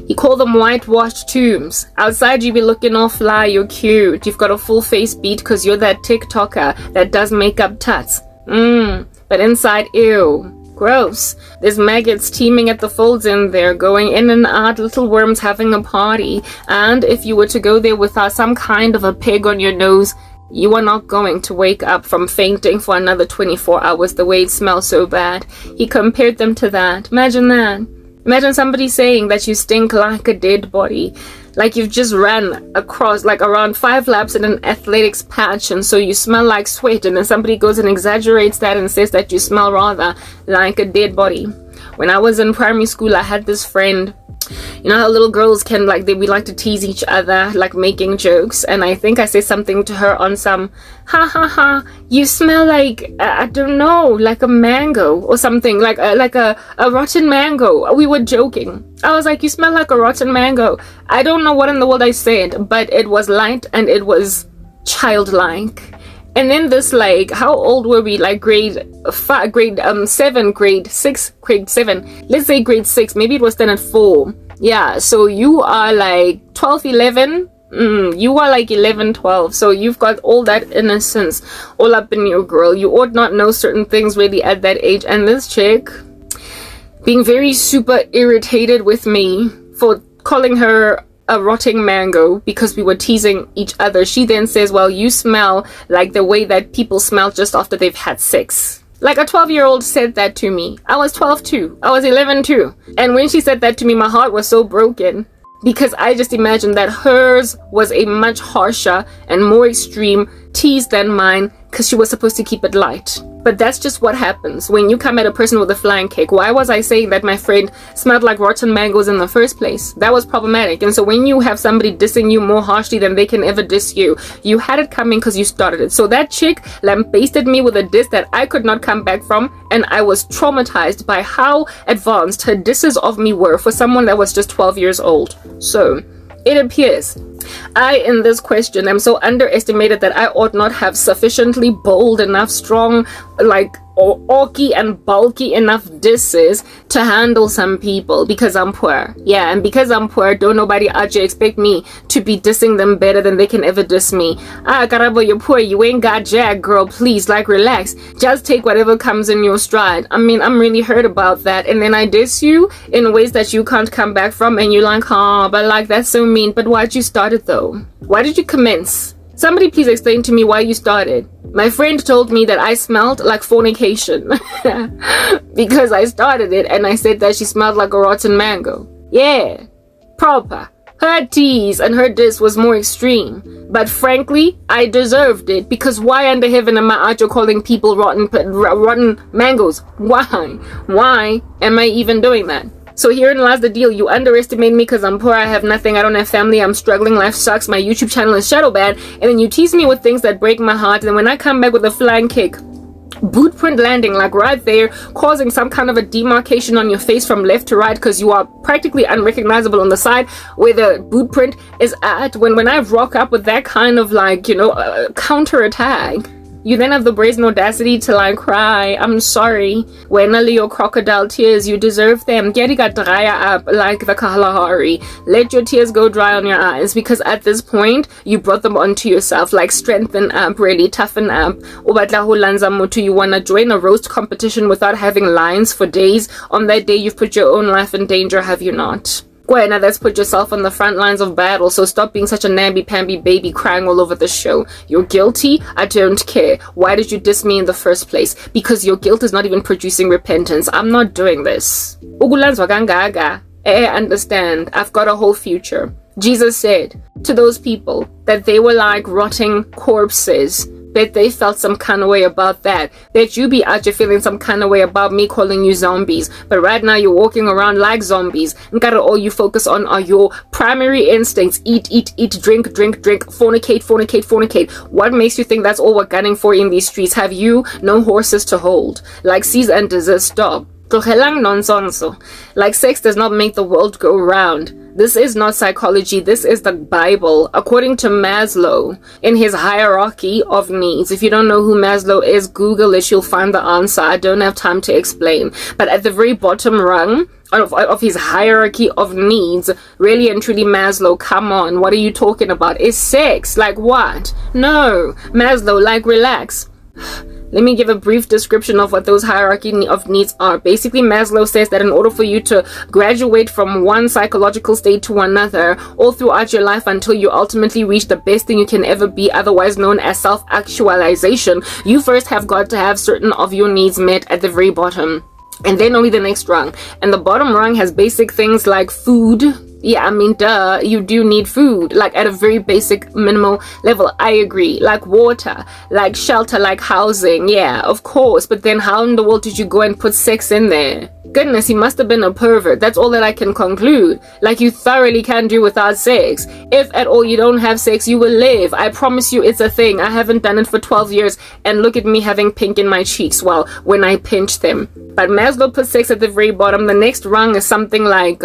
He called them whitewashed tombs. Outside you be looking all fly, you're cute. You've got a full face beat because you're that TikToker that does makeup tuts. But inside, ew. Gross. There's maggots teeming at the folds in there, going in and out, little worms having a party. And if you were to go there without some kind of a peg on your nose, you are not going to wake up from fainting for another 24 hours the way it smells so bad. He compared them to that. Imagine that. Imagine somebody saying that you stink like a dead body. Like you've just ran across, like around 5 laps in an athletics patch, and so you smell like sweat, and then somebody goes and exaggerates that and says that you smell rather like a dead body. When I was in primary school, I had this friend. You know how little girls can, like, we like to tease each other, like making jokes, and I think I said something to her on some, ha, you smell like, I don't know, like a mango or something, like a rotten mango. We were joking. I was like, you smell like a rotten mango. I don't know what in the world I said, but it was light and it was childlike. And then this, like, how old were we? Like grade 7, grade 6, grade 7. Let's say grade 6. Maybe it was then at 4. Yeah, so you are like 12, 11. You are like 11, 12. So you've got all that innocence all up in your girl. You ought not know certain things really at that age. And this chick being very super irritated with me for calling her a rotting mango because we were teasing each other. She then says, well, you smell like the way that people smell just after they've had sex. Like a 12-year-old said that to me. I was 12 too. I was 11 too. And when she said that to me, my heart was so broken because I just imagined that hers was a much harsher and more extreme tease than mine because she was supposed to keep it light. But that's just what happens when you come at a person with a flying kick. Why was I saying that my friend smelled like rotten mangoes in the first place? That was problematic. And so when you have somebody dissing you more harshly than they can ever diss you, you had it coming because you started it. So that chick lambasted me with a diss that I could not come back from, and I was traumatized by how advanced her disses of me were for someone that was just 12 years old. So it appears I, in this question, am so underestimated that I ought not have sufficiently bold enough, strong, like, or orky and bulky enough disses to handle some people because I'm poor. Yeah, and because I'm poor, don't nobody actually expect me to be dissing them better than they can ever diss me. Karabo, you're poor, you ain't got jack, girl, please, like, relax. Just take whatever comes in your stride. I mean, I'm really hurt about that, and then I diss you in ways that you can't come back from, and you're like, huh, but like, that's so mean. But why'd you start it though? Why did you commence? Somebody please explain to me why you started. My friend told me that I smelled like fornication because I started it and I said that she smelled like a rotten mango. Yeah, proper. Her tease and her diss was more extreme. But frankly, I deserved it because why under heaven am I out here calling people rotten mangoes? Why? Why am I even doing that? So herein lies the deal. You underestimate me because I'm poor, I have nothing, I don't have family, I'm struggling, life sucks, my YouTube channel is shadow bad, and then you tease me with things that break my heart, and then when I come back with a flying kick, boot print landing like right there, causing some kind of a demarcation on your face from left to right because you are practically unrecognizable on the side where the boot print is at. When I rock up with that kind of, like, you know, counter attack, you then have the brazen audacity to like cry, I'm sorry. When your crocodile tears, you deserve them. Get got dry up like the Kalahari. Let your tears go dry on your eyes because at this point, you brought them onto yourself. Like strengthen up, really toughen up. You wanna join a roast competition without having lines for days. On that day, you've put your own life in danger, have you not? Now that's put yourself on the front lines of battle, so stop being such a namby-pamby baby crying all over the show. You're guilty? I don't care. Why did you diss me in the first place? Because your guilt is not even producing repentance. I'm not doing this. Understand, I've got a whole future. Jesus said to those people that they were like rotting corpses, that they felt some kind of way about that you be out here feeling some kind of way about me calling you zombies, but right now you're walking around like zombies. All you focus on are your primary instincts: eat, drink, fornicate. What makes you think that's all we're gunning for in these streets? Have you no horses to hold? Like cease and desist, stop. Like sex does not make the world go round. This is not psychology, this is the Bible. According to Maslow, in his hierarchy of needs. If you don't know who Maslow is, Google it, you'll find the answer. I don't have time to explain. But at the very bottom rung of his hierarchy of needs, really and truly Maslow, come on, what are you talking about? Is sex. Like what? No. Maslow, like relax. Let me give a brief description of what those hierarchy of needs are. Basically, Maslow says that in order for you to graduate from one psychological state to another, all throughout your life until you ultimately reach the best thing you can ever be, otherwise known as self-actualization, you first have got to have certain of your needs met at the very bottom. And then only the next rung. And the bottom rung has basic things like food. Yeah, I mean, duh, you do need food, like at a very basic minimal level. I agree. Like water, like shelter, like housing. Yeah, of course. But then how in the world did you go and put sex in there? Goodness, he must have been a pervert. That's all that I can conclude. Like, you thoroughly can do without sex. If at all you don't have sex, you will live. I promise you it's a thing. I haven't done it for 12 years, and look at me having pink in my cheeks when I pinch them. But Maslow puts sex at the very bottom. The next rung is something like,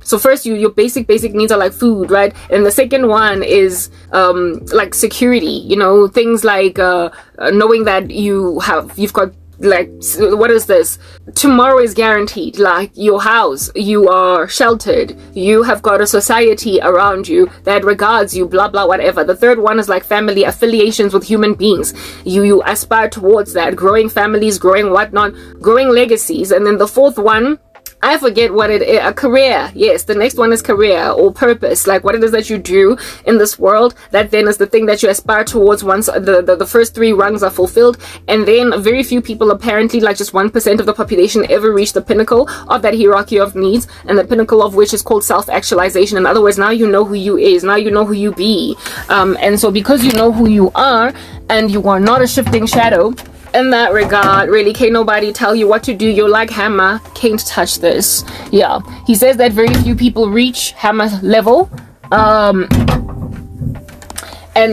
so first your basic needs are like food, right? And the second one is like security, you know, things like knowing that you've got, like, what is this? Tomorrow is guaranteed. Like, your house, you are sheltered, you have got a society around you that regards you, blah blah whatever. The third one is like family affiliations with human beings. You aspire towards that, growing families, growing whatnot, growing legacies. And then the fourth one, I forget what it is. A career. Yes, the next one is career or purpose, like what it is that you do in this world. That then is the thing that you aspire towards once the first three rungs are fulfilled. And then very few people, apparently like just 1% of the population, ever reach the pinnacle of that hierarchy of needs, and the pinnacle of which is called self-actualization. In other words, now you know who you is, now you know who you be. And so because you know who you are, and you are not a shifting shadow, in that regard, really, can't nobody tell you what to do. You're like Hammer, can't touch this. Yeah, he says that very few people reach Hammer level. And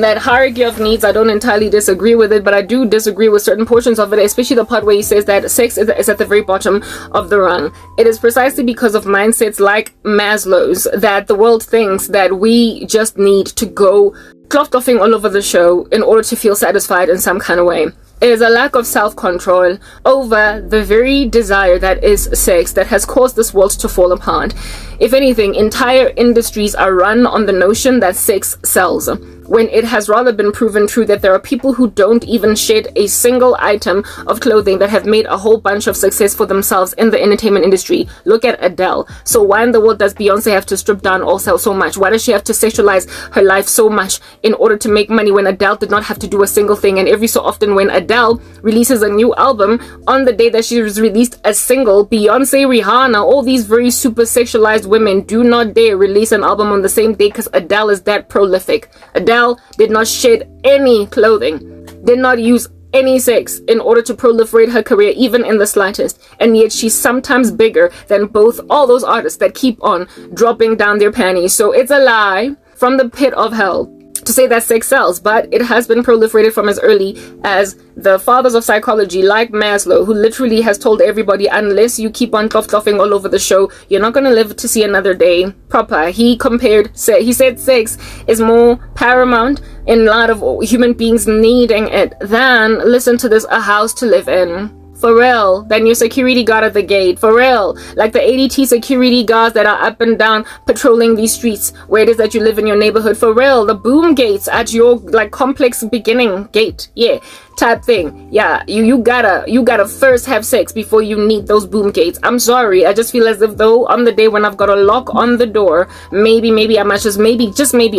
that hierarchy of needs, I don't entirely disagree with it, but I do disagree with certain portions of it, especially the part where he says that sex is at the very bottom of the rung. It is precisely because of mindsets like Maslow's that the world thinks that we just need to go cloth-offing all over the show in order to feel satisfied in some kind of way. It is a lack of self-control over the very desire that is sex that has caused this world to fall apart. If anything, entire industries are run on the notion that sex sells, when it has rather been proven true that there are people who don't even shed a single item of clothing that have made a whole bunch of success for themselves in the entertainment industry. Look at Adele. So why in the world does Beyonce have to strip down also so much? Why does she have to sexualize her life so much in order to make money when Adele did not have to do a single thing? And every so often when Adele releases a new album, on the day that she was released a single, Beyonce, Rihanna, all these very super sexualized women do not dare release an album on the same day because Adele is that prolific. Adele did not shed any clothing, did not use any sex in order to proliferate her career, even in the slightest, and yet she's sometimes bigger than both all those artists that keep on dropping down their panties. So it's a lie from the pit of hell to say that sex sells, but it has been proliferated from as early as the fathers of psychology like Maslow, who literally has told everybody, unless you keep on cloth-clothing all over the show, you're not going to live to see another day proper. He said sex is more paramount in light of human beings needing it than, listen to this, a house to live in. For real, than your security guard at the gate. For real, like the ADT security guards that are up and down patrolling these streets where it is that you live in your neighborhood. For real, the boom gates at your like complex beginning gate, yeah, type thing. Yeah, you gotta first have sex before you need those boom gates. I'm sorry, I just feel as if though on the day when I've got a lock on the door, maybe I might just maybe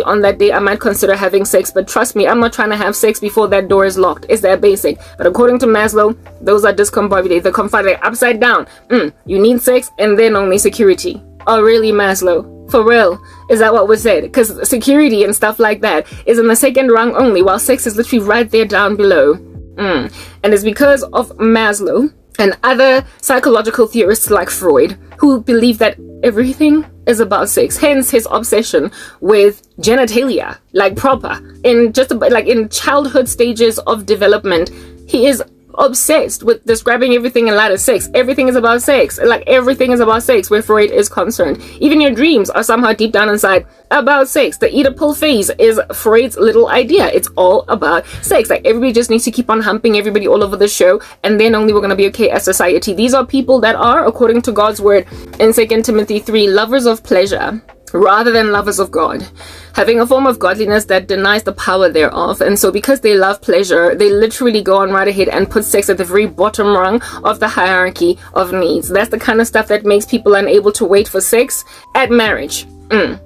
on that day I might consider having sex. But trust me, I'm not trying to have sex before that door is locked. It's that basic. But according to Maslow, those are discombobulated. They're confided upside down. You need sex and then only security. Oh really, Maslow? For real? Is that what was said? Because security and stuff like that is in the second rung only, while sex is literally right there down below. And it's because of Maslow and other psychological theorists like Freud who believe that everything is about sex, hence his obsession with genitalia, like proper. In just about, like in childhood stages of development, he is obsessed with describing everything in light of sex. Everything is about sex. Like everything is about sex where Freud is concerned. Even your dreams are somehow deep down inside about sex. The eat a pill phase is Freud's little idea. It's all about sex. Like everybody just needs to keep on humping everybody all over the show, and then only we're going to be okay as society. These are people that are, according to God's word in 2 Timothy 3, lovers of pleasure rather than lovers of God, having a form of godliness that denies the power thereof. And so because they love pleasure, they literally go on right ahead and put sex at the very bottom rung of the hierarchy of needs. That's the kind of stuff that makes people unable to wait for sex at marriage.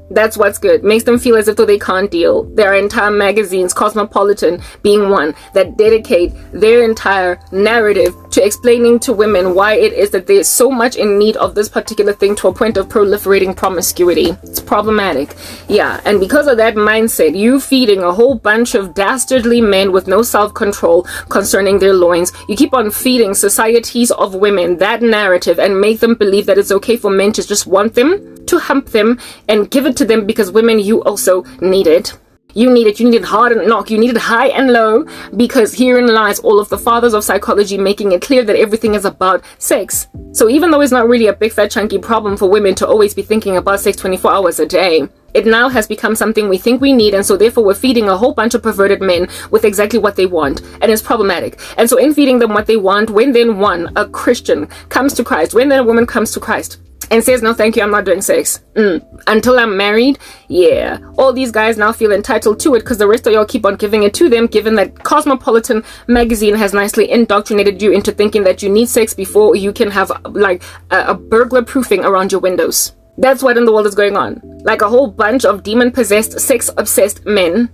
That's what's good. Makes them feel as if though they can't deal. There are entire magazines, Cosmopolitan being one, that dedicate their entire narrative to explaining to women why it is that they're so much in need of this particular thing to a point of proliferating promiscuity. It's problematic. Yeah, and because of that mindset, you feeding a whole bunch of dastardly men with no self-control concerning their loins. You keep on feeding societies of women that narrative and make them believe that it's okay for men to just want them, to hump them, and give it to them because women, you also need it. You need it. You need it hard and knock. You need it high and low, because herein lies all of the fathers of psychology making it clear that everything is about sex. So even though it's not really a big fat chunky problem for women to always be thinking about sex 24 hours a day, it now has become something we think we need, and so therefore we're feeding a whole bunch of perverted men with exactly what they want, and it's problematic. And so in feeding them what they want, when then one, a Christian, comes to Christ, when then a woman comes to Christ and says, no thank you, I'm not doing sex until I'm married, yeah, all these guys now feel entitled to it because the rest of y'all keep on giving it to them, given that Cosmopolitan magazine has nicely indoctrinated you into thinking that you need sex before you can have like a burglar proofing around your windows. That's what in the world is going on. Like a whole bunch of demon-possessed, sex-obsessed men,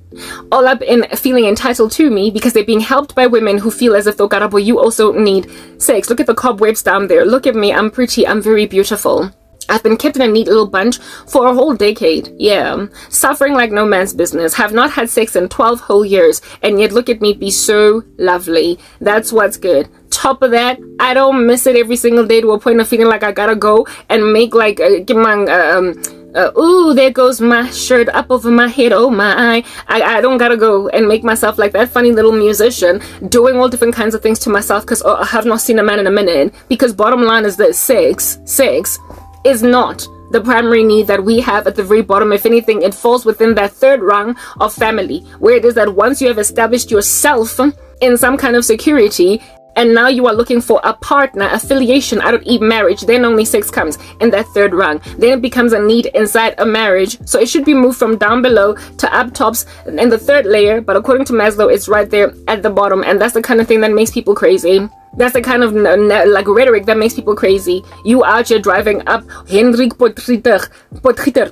all up in feeling entitled to me because they're being helped by women who feel as if, though, Karabo, you also need sex. Look at the cobwebs down there. Look at me. I'm pretty. I'm very beautiful. I've been kept in a neat little bunch for a whole decade. Yeah. Suffering like no man's business. Have not had sex in 12 whole years. And yet look at me be so lovely. That's what's good. Top of that, I don't miss it every single day to a point of feeling like I gotta go and make like ooh, there goes my shirt up over my head, oh my, I don't gotta go and make myself like that funny little musician doing all different kinds of things to myself because I have not seen a man in a minute. Because bottom line is that sex is not the primary need that we have at the very bottom. If anything, it falls within that third rung of family, where it is that once you have established yourself in some kind of security, and now you are looking for a partner, affiliation out of marriage, then only sex comes in that third rung. Then it becomes a need inside a marriage. So it should be moved from down below to up tops in the third layer. But according to Maslow, it's right there at the bottom. And that's the kind of thing that makes people crazy. That's the kind of like rhetoric that makes people crazy. You out here driving up Hendrik Potgieter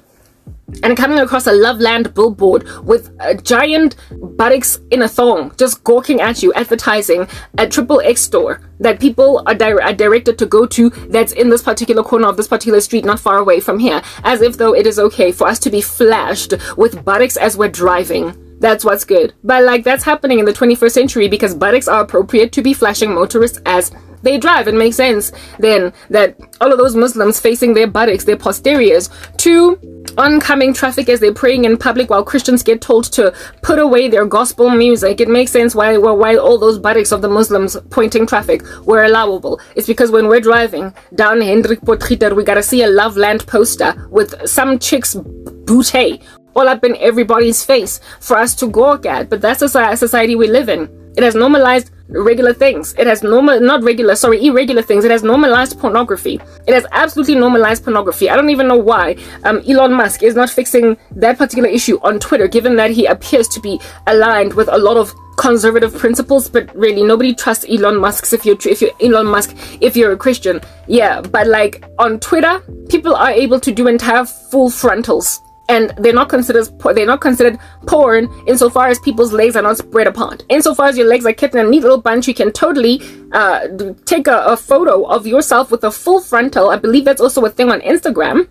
and coming across a Loveland billboard with a giant buttocks in a thong just gawking at you, advertising a XXX store that people are directed to go to, that's in this particular corner of this particular street not far away from here, as if though it is okay for us to be flashed with buttocks as we're driving. That's what's good. But like, that's happening in the 21st century because buttocks are appropriate to be flashing motorists as they drive. It makes sense then that all of those Muslims facing their buttocks, their posteriors, to oncoming traffic as they're praying in public while Christians get told to put away their gospel music. It makes sense why all those buttocks of the Muslims pointing traffic were allowable. It's because when we're driving down Hendrik Potgieter, we gotta see a Loveland poster with some chick's booty all up in everybody's face for us to gawk at. But that's the society we live in. It has normalized regular things. It has irregular things. It has normalized pornography. It has absolutely normalized pornography. I don't even know why Elon Musk is not fixing that particular issue on Twitter, given that he appears to be aligned with a lot of conservative principles. But really, nobody trusts Elon Musk if you're a Christian. Yeah, but like on Twitter, people are able to do entire full frontals. And they're not considered porn insofar as people's legs are not spread apart. Insofar as your legs are kept in a neat little bunch, you can totally take a photo of yourself with a full frontal. I believe that's also a thing on Instagram.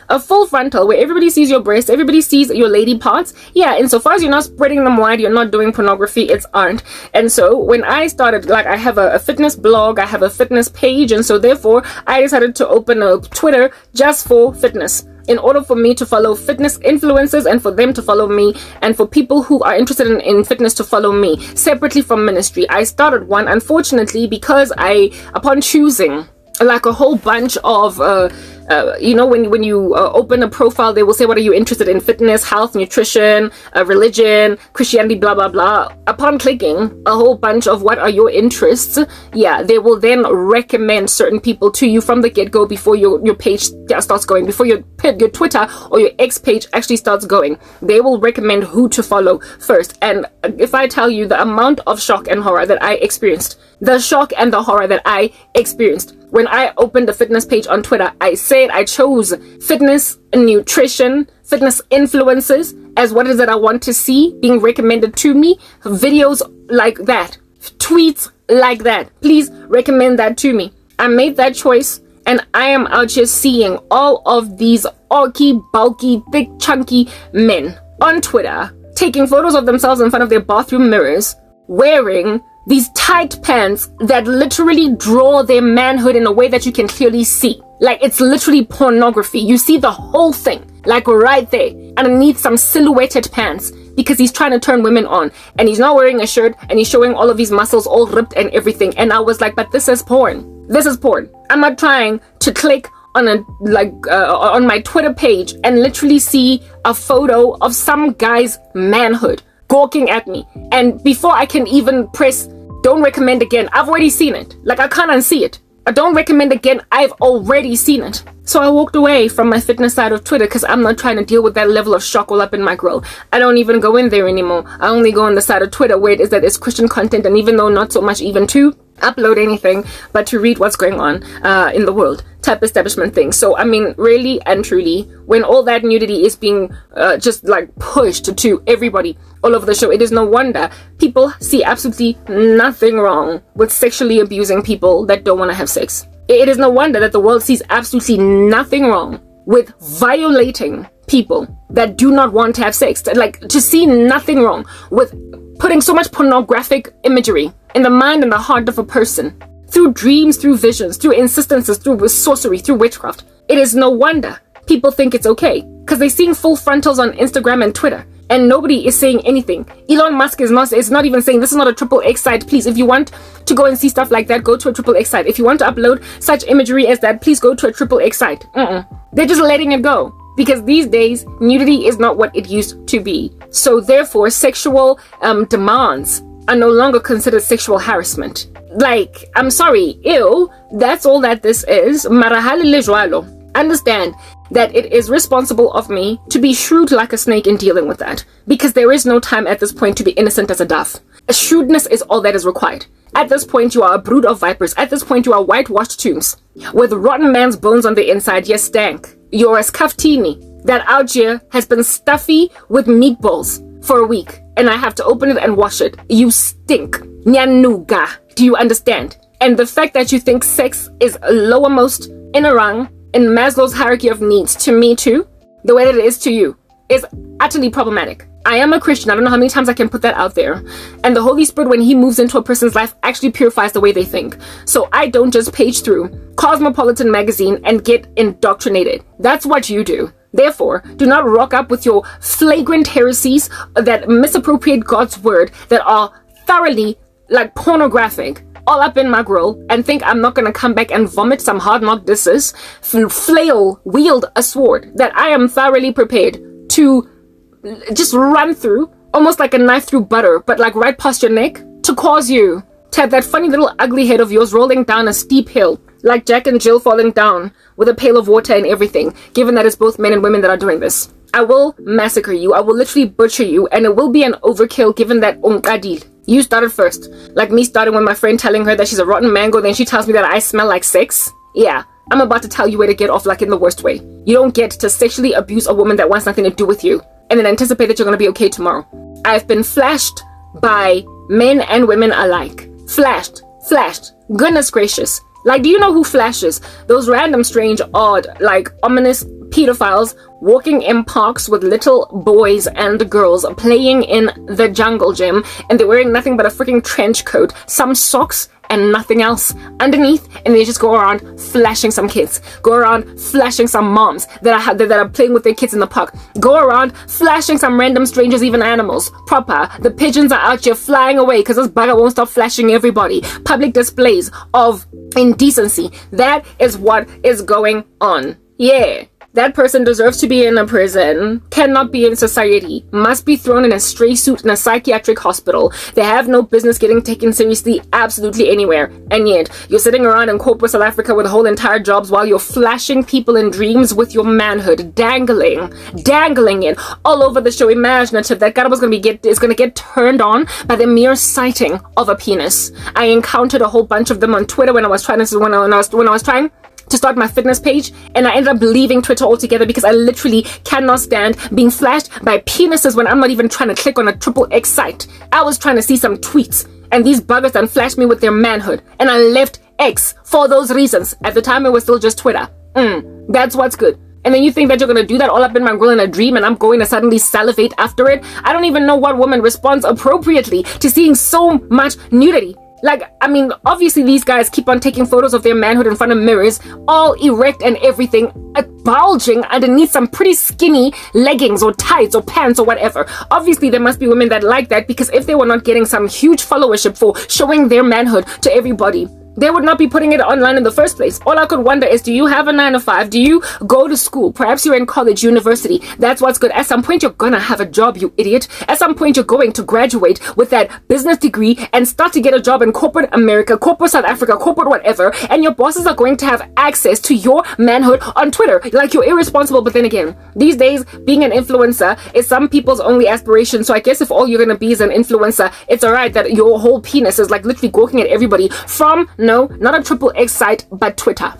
A full frontal where everybody sees your breast, everybody sees your lady parts. Yeah, insofar as you're not spreading them wide, you're not doing pornography, it's art. And so when I started, like, I have a fitness blog, I have a fitness page, and so therefore I decided to open a Twitter just for fitness, in order for me to follow fitness influencers and for them to follow me, and for people who are interested in fitness to follow me separately from ministry. I started one, unfortunately, because upon choosing like a whole bunch of when you open a profile, they will say, what are you interested in? Fitness, health, nutrition, religion, Christianity, blah blah blah. Upon clicking a whole bunch of what are your interests, yeah, they will then recommend certain people to you from the get-go before your page starts going, before your Twitter or your X page actually starts going. They will recommend who to follow first. And if I tell you the amount of shock and horror that I experienced, the shock and the horror that I experienced when I opened a fitness page on Twitter, I said I chose fitness and nutrition, fitness influencers as what is it I want to see being recommended to me. Videos like that, tweets like that. Please recommend that to me. I made that choice, and I am out here seeing all of these orky, bulky, thick, chunky men on Twitter taking photos of themselves in front of their bathroom mirrors, wearing these tight pants that literally draw their manhood in a way that you can clearly see. Like, it's literally pornography. You see the whole thing, like right there, underneath some silhouetted pants, because he's trying to turn women on, and he's not wearing a shirt, and he's showing all of these muscles all ripped and everything. And I was like, but this is porn. This is porn. I'm not trying to click on on my Twitter page and literally see a photo of some guy's manhood gawking at me, and before I can even press don't recommend again, I've already seen it. Like, I can't unsee it. I don't recommend again, I've already seen it. So I walked away from my fitness side of Twitter because I'm not trying to deal with that level of shock all up in my grill. I don't even go in there anymore. I only go on the side of Twitter where it is that it's Christian content, and even though not so much even to upload anything, but to read what's going on in the world type establishment thing. So I mean, really and truly, when all that nudity is being just like pushed to everybody all over the show, it is no wonder people see absolutely nothing wrong with sexually abusing people that don't want to have sex. It is no wonder that the world sees absolutely nothing wrong with violating people that do not want to have sex. Like, to see nothing wrong with putting so much pornographic imagery in the mind and the heart of a person through dreams, through visions, through insistences, through sorcery, through witchcraft. It is no wonder people think it's okay, because they're seeing full frontals on Instagram and Twitter, and nobody is saying anything. Elon Musk is not even saying this is not a XXX site. Please, if you want to go and see stuff like that, go to a XXX site. If you want to upload such imagery as that, please go to a XXX site. They're just letting it go, because these days nudity is not what it used to be. So therefore, sexual demands are no longer considered sexual harassment. Like, I'm sorry, ew, that's all that this is. Understand that it is responsible of me to be shrewd like a snake in dealing with that, because there is no time at this point to be innocent as a dove. A shrewdness is all that is required. At this point, you are a brood of vipers. At this point, you are whitewashed tombs with rotten man's bones on the inside. Yes, stank. You're as kaftini that out here has been stuffy with meatballs for a week, and I have to open it and wash it. You stink. Nyanuga. Do you understand? And the fact that you think sex is lowermost in a rung in Maslow's hierarchy of needs, to me too, the way that it is to you, is utterly problematic. I am a Christian. I don't know how many times I can put that out there. And the Holy Spirit, when he moves into a person's life, actually purifies the way they think. So I don't just page through Cosmopolitan magazine and get indoctrinated. That's what you do. Therefore, do not rock up with your flagrant heresies that misappropriate God's word, that are thoroughly like pornographic, all up in my grill, and think I'm not going to come back and vomit some hard knock disses, wield a sword that I am thoroughly prepared to just run through, almost like a knife through butter, but like right past your neck, to cause you to have that funny little ugly head of yours rolling down a steep hill, like Jack and Jill falling down with a pail of water and everything, given that it's both men and women that are doing this. I will massacre you. I will literally butcher you, and it will be an overkill given that Onkadil. You started first. Like me starting with my friend telling her that she's a rotten mango, then she tells me that I smell like sex. Yeah, I'm about to tell you where to get off, like in the worst way. You don't get to sexually abuse a woman that wants nothing to do with you, and then anticipate that you're going to be okay tomorrow. I've been flashed by men and women alike. Flashed. Goodness gracious. Like, do you know who flashes? Those random, strange, odd, like, ominous pedophiles walking in parks with little boys and girls playing in the jungle gym, and they're wearing nothing but a freaking trench coat, some socks, and nothing else underneath, and they just go around flashing some kids, go around flashing some moms that are playing with their kids in the park, go around flashing some random strangers, even animals. Proper, the pigeons are out here flying away because this bugger won't stop flashing everybody. Public displays of indecency. That is what is going on. Yeah. That person deserves to be in a prison, cannot be in society, must be thrown in a stray suit in a psychiatric hospital. They have no business getting taken seriously absolutely anywhere. And yet, you're sitting around in corporate South Africa with whole entire jobs while you're flashing people in dreams with your manhood, dangling it all over the show, imaginative that Karabo's is gonna get turned on by the mere sighting of a penis. I encountered a whole bunch of them on Twitter when I was trying to start my fitness page, and I ended up leaving Twitter altogether because I literally cannot stand being flashed by penises when I'm not even trying to click on a XXX site. I was trying to see some tweets, and these buggers done flashed me with their manhood, and I left X for those reasons. At the time, it was still just Twitter. That's what's good. And then you think that you're gonna do that all up in my grill in a dream and I'm going to suddenly salivate after it? I don't even know what woman responds appropriately to seeing so much nudity. Like, I mean, obviously these guys keep on taking photos of their manhood in front of mirrors, all erect and everything, bulging underneath some pretty skinny leggings or tights or pants or whatever. Obviously there must be women that like that, because if they were not getting some huge followership for showing their manhood to everybody, they would not be putting it online in the first place. All I could wonder is, do you have a 9 to 5? Do you go to school? Perhaps you're in college, university. That's what's good. At some point, you're gonna have a job, you idiot. At some point, you're going to graduate with that business degree and start to get a job in corporate America, corporate South Africa, corporate whatever, and your bosses are going to have access to your manhood on Twitter. Like, you're irresponsible, but then again, these days, being an influencer is some people's only aspiration. So I guess if all you're gonna be is an influencer, it's alright that your whole penis is like literally gawking at everybody from, no, not a XXX site, but Twitter.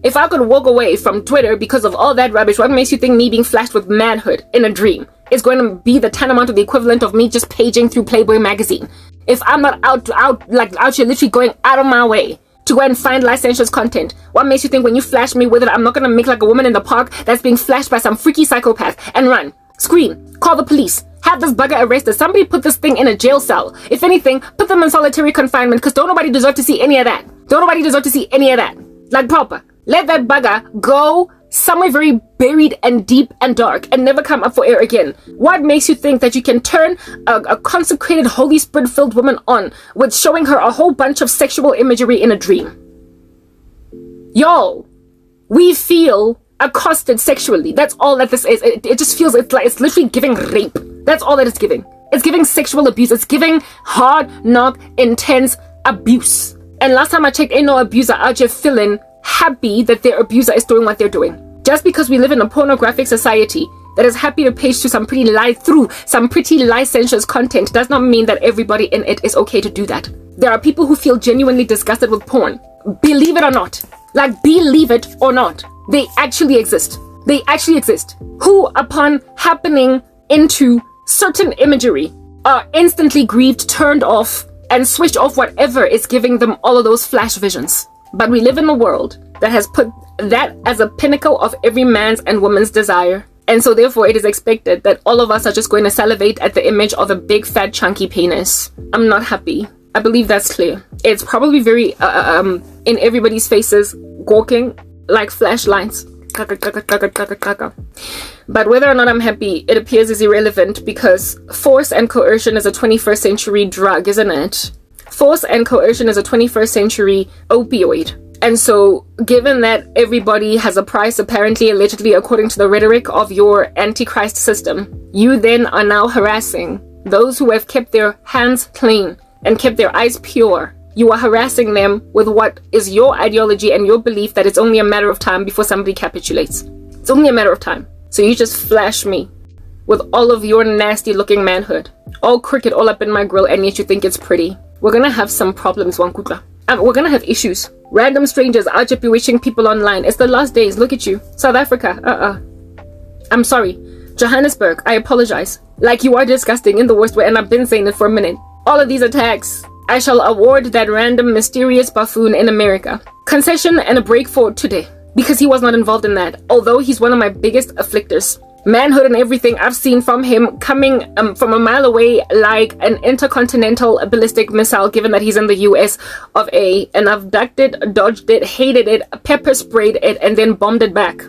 If I could walk away from Twitter because of all that rubbish, what makes you think me being flashed with manhood in a dream is going to be the tantamount of the equivalent of me just paging through Playboy magazine? If I'm not out here literally going out of my way to go and find licentious content, what makes you think when you flash me with it, I'm not going to make like a woman in the park that's being flashed by some freaky psychopath and run, scream, call the police, have this bugger arrested, somebody put this thing in a jail cell. If anything, put them in solitary confinement, because don't nobody deserve to see any of that. Like proper. Let that bugger go somewhere very buried and deep and dark and never come up for air again. What makes you think that you can turn a consecrated Holy Spirit filled woman on with showing her a whole bunch of sexual imagery in a dream? Yo, we feel accosted sexually. That's all that this is. It just feels, it's literally giving rape. That's all that it's giving. It's giving sexual abuse. It's giving hard knock, intense abuse. And last time I checked, ain't no abuser out here feeling happy that their abuser is doing what they're doing. Just because we live in a pornographic society that is happy to page through some pretty licentious content does not mean that everybody in it is okay to do that. There are people who feel genuinely disgusted with porn. Believe it or not. Like, believe it or not. They actually exist. Who, upon happening into certain imagery, are instantly grieved, turned off, and switched off whatever is giving them all of those flash visions. But we live in a world that has put that as a pinnacle of every man's and woman's desire. And so therefore it is expected that all of us are just going to salivate at the image of a big fat chunky penis. I'm not happy. I believe that's clear. It's probably very in everybody's faces, gawking like flashlights. But whether or not I'm happy, it appears is irrelevant, because force and coercion is a 21st century drug, isn't it? Force and coercion is a 21st century opioid. And so, given that everybody has a price, apparently, allegedly, according to the rhetoric of your antichrist system, you then are now harassing those who have kept their hands clean and kept their eyes pure. You are harassing them with what is your ideology and your belief that it's only a matter of time before somebody capitulates. It's only a matter of time. So you just flash me with all of your nasty looking manhood, all crooked, all up in my grill, and yet you think it's pretty. We're gonna have some problems, Wankutla. We're gonna have issues. Random strangers out here bewitching people online. It's the last days. Look at you. South Africa. I'm sorry. Johannesburg, I apologize. Like, you are disgusting in the worst way, and I've been saying it for a minute. All of these attacks, I shall award that random mysterious buffoon in America concession and a break for today, because he was not involved in that, although he's one of my biggest afflictors. Manhood and everything I've seen from him coming from a mile away like an intercontinental ballistic missile, given that he's in the US of A, and I've ducked it, dodged it, hated it, pepper sprayed it, and then bombed it back.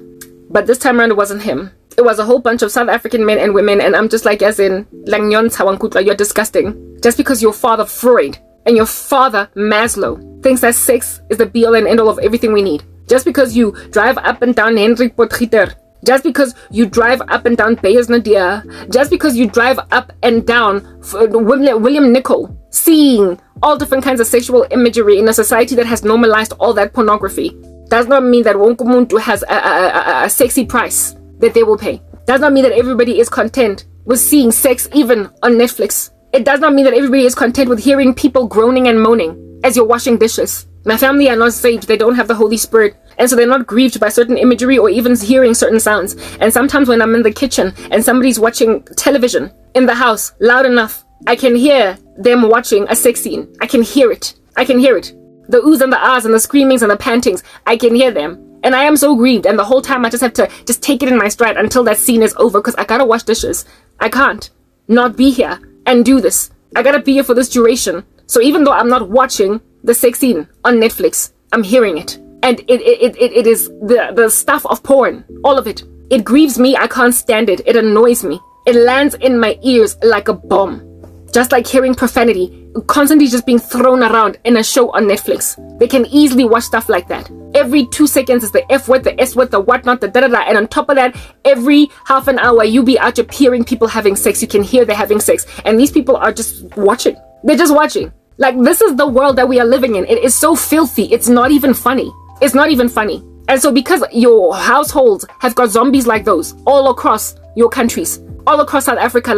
But this time around it wasn't him. It was a whole bunch of South African men and women, and I'm just like, as in, you're disgusting. Just because your father Freud and your father Maslow thinks that sex is the be-all and end-all of everything we need. just because you drive up and down Hendrik Potgieter, just because you drive up and down Beyers Nadia, just because you drive up and down William Nicol, seeing all different kinds of sexual imagery in a society that has normalized all that pornography, does not mean that wonke muntu has a sexy price that they will pay. Does not mean that everybody is content with seeing sex even on Netflix. It does not mean that everybody is content with hearing people groaning and moaning as you're washing dishes. My family are not saved. They don't have the Holy Spirit. And so they're not grieved by certain imagery or even hearing certain sounds. And sometimes when I'm in the kitchen and somebody's watching television in the house loud enough, I can hear them watching a sex scene. I can hear it. I can hear it. The oohs and the ahs and the screamings and the pantings. I can hear them. And I am so grieved. And the whole time I just have to just take it in my stride until that scene is over because I gotta wash dishes. I can't not be here and do this. I gotta be here for this duration. So even though I'm not watching the sex scene on Netflix, I'm hearing it. And it is the stuff of porn. All of it. It grieves me. I can't stand it. It annoys me. It lands in my ears like a bomb. Just like hearing profanity constantly just being thrown around in a show on Netflix. They can easily watch stuff like that. Every 2 seconds is the F word, the S word, the whatnot, the da-da-da. And on top of that, every half an hour, you be out, you're hearing people having sex. You can hear they're having sex. And these people are just watching. They're just watching. Like, this is the world that we are living in. It is so filthy. It's not even funny. It's not even funny. And so because your households have got zombies like those all across your countries, all across South Africa,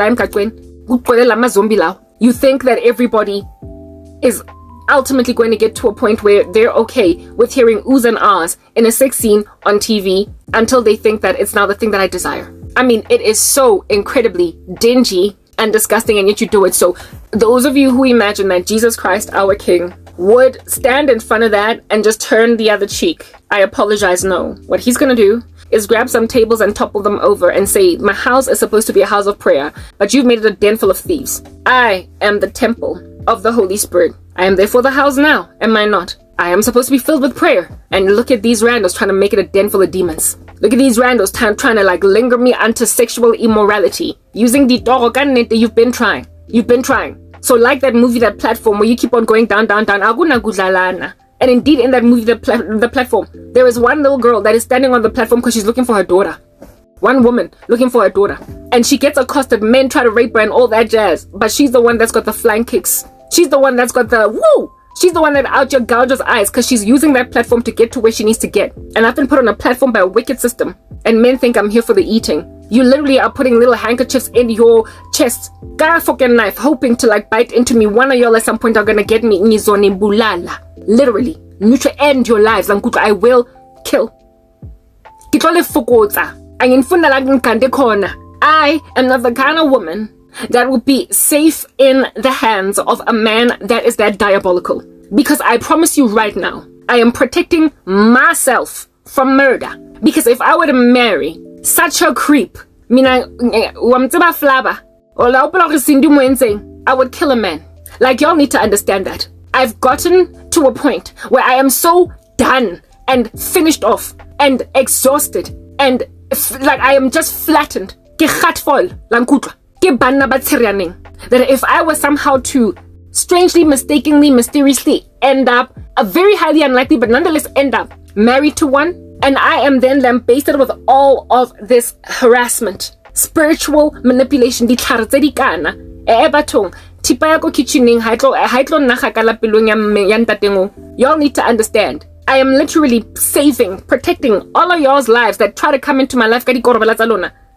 you think that everybody is ultimately going to get to a point where they're okay with hearing oohs and ahs in a sex scene on TV until they think that it's now the thing that I desire. I mean, it is so incredibly dingy and disgusting, and yet you do it. So those of you who imagine that Jesus Christ, our King, would stand in front of that and just turn the other cheek, I apologize, no. What he's gonna do is grab some tables and topple them over and say, my house is supposed to be a house of prayer, but you've made it a den full of thieves. I am the temple of the Holy Spirit. I am therefore the house now, am I not? I am supposed to be filled with prayer. And look at these randos trying to make it a den full of demons. Look at these randos trying to like linger me onto sexual immorality. Using the that you've been trying. You've been trying. So like that movie, that platform where you keep on going down, down, down. And indeed in that movie, the platform, there is one little girl that is standing on the platform because she's looking for her daughter. One woman looking for her daughter. And she gets accosted, men try to rape her and all that jazz. But she's the one that's got the flying kicks. She's the one that's got the woo! She's the one that out your gouges eyes because she's using that platform to get to where she needs to get. And I've been put on a platform by a wicked system. And men think I'm here for the eating. You literally are putting little handkerchiefs in your chest. Got a fucking knife, hoping to like bite into me. One of y'all at some point are gonna get me. Ngizone bulala. Literally. You to end your lives. I will kill. I am not the kind of woman that will be safe in the hands of a man that is that diabolical. Because I promise you right now, I am protecting myself from murder. Because if I were to marry such a creep, I would kill a man. Like, y'all need to understand that. I've gotten to a point where I am so done and finished off and exhausted and like I am just flattened. That if I was somehow to strangely, mistakenly, mysteriously end up, a very highly unlikely but nonetheless end up married to one, and I am then lambasted with all of this harassment, spiritual manipulation, y'all need to understand. I am literally saving, protecting all of y'all's lives that try to come into my life.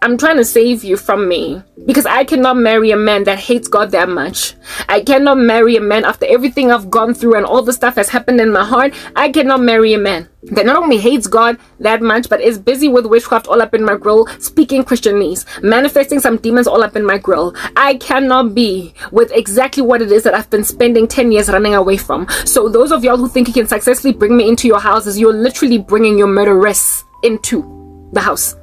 I'm trying to save you from me because I cannot marry a man that hates God that much. I cannot marry a man after everything I've gone through and all the stuff has happened in my heart. I cannot marry a man that not only hates God that much, but is busy with witchcraft all up in my grill, speaking Christianese, manifesting some demons all up in my grill. I cannot be with exactly what it is that I've been spending 10 years running away from. So those of y'all who think you can successfully bring me into your houses, you're literally bringing your murderess into the house.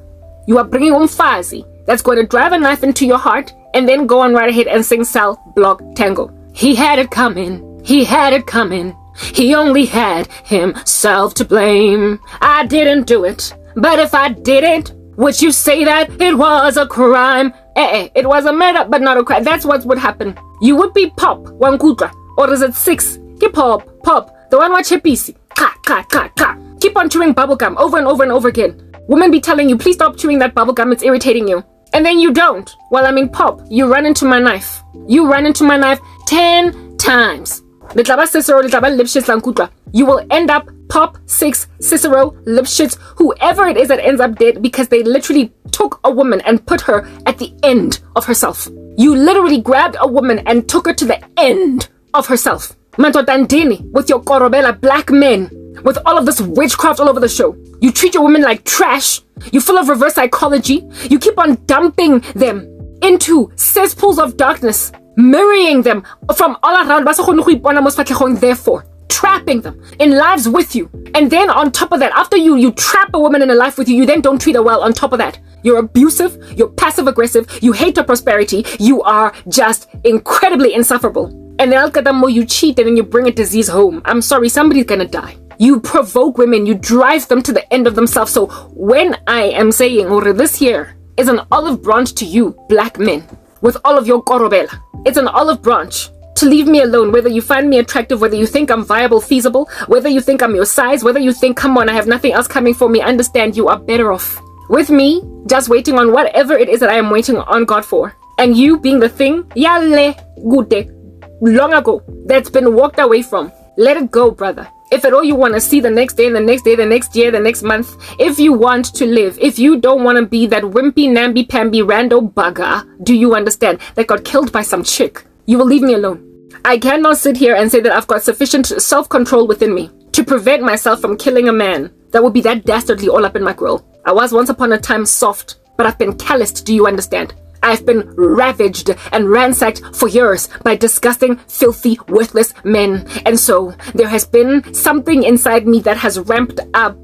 You are bringing umfazi that's going to drive a knife into your heart and then go on right ahead and sing cell block tango. He had it coming. He had it coming. He only had himself to blame. I didn't do it. But if I didn't, would you say that it was a crime? It was a murder, but not a crime. That's what would happen. You would be pop, one kutra. Or is it 6? Pop. The one watch hepisi. Ka. Keep on chewing bubblegum over and over and over again. Women be telling you, please stop chewing that bubblegum, it's irritating you. And then you don't. While I'm in pop, you run into my knife. You run into my knife 10 times. You will end up pop, 6, Cicero, Lipschitz, whoever it is that ends up dead because they literally took a woman and put her at the end of herself. You literally grabbed a woman and took her to the end of herself. Mantotandini, with your korobela black men, with all of this witchcraft all over the show. You treat your women like trash. You're full of reverse psychology. You keep on dumping them into cesspools of darkness, mirroring them from all around, therefore trapping them in lives with you. And then on top of that, after you trap a woman in a life with you, you then don't treat her well on top of that. You're abusive, you're passive aggressive, you hate her prosperity, you are just incredibly insufferable. And then you cheat and then you bring a disease home. I'm sorry, somebody's gonna die. You provoke women, you drive them to the end of themselves. So when I am saying, this here is an olive branch to you, black men, with all of your korobela. It's an olive branch to leave me alone, whether you find me attractive, whether you think I'm viable, feasible, whether you think I'm your size, whether you think, come on, I have nothing else coming for me. Understand, you are better off with me, just waiting on whatever it is that I am waiting on God for. And you being the thing, yale, good, long ago, that's been walked away from. Let it go, brother. If at all you want to see the next day, the next day, the next year, the next month, if you want to live, if you don't want to be that wimpy, namby-pamby, rando bugger, do you understand, that got killed by some chick, you will leave me alone. I cannot sit here and say that I've got sufficient self-control within me to prevent myself from killing a man that would be that dastardly all up in my grill. I was once upon a time soft, but I've been calloused, do you understand? I've been ravaged and ransacked for years by disgusting, filthy, worthless men. And so there has been something inside me that has ramped up.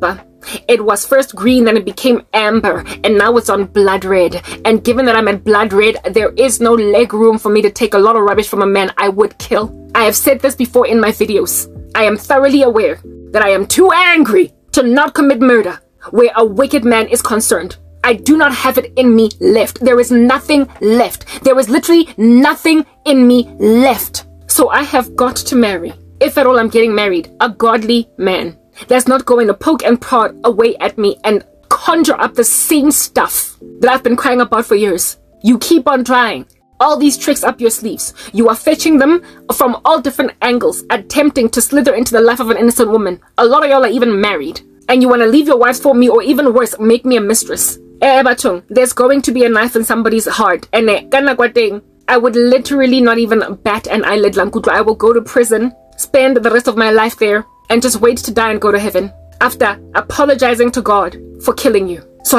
It was first green, then it became amber, and now it's on blood red. And given that I'm at blood red, there is no leg room for me to take a lot of rubbish from a man I would kill. I have said this before in my videos. I am thoroughly aware that I am too angry to not commit murder where a wicked man is concerned. I do not have it in me left. There is nothing left. There is literally nothing in me left. So I have got to marry, if at all I'm getting married, a godly man that's not going to poke and prod away at me and conjure up the same stuff that I've been crying about for years. You keep on trying all these tricks up your sleeves. You are fetching them from all different angles, attempting to slither into the life of an innocent woman. A lot of y'all are even married, and you want to leave your wives for me, or even worse, make me a mistress. There's going to be a knife in somebody's heart, and I would literally not even bat an eyelid. I will go to prison, spend the rest of my life there, and just wait to die and go to heaven after apologizing to God for killing you. So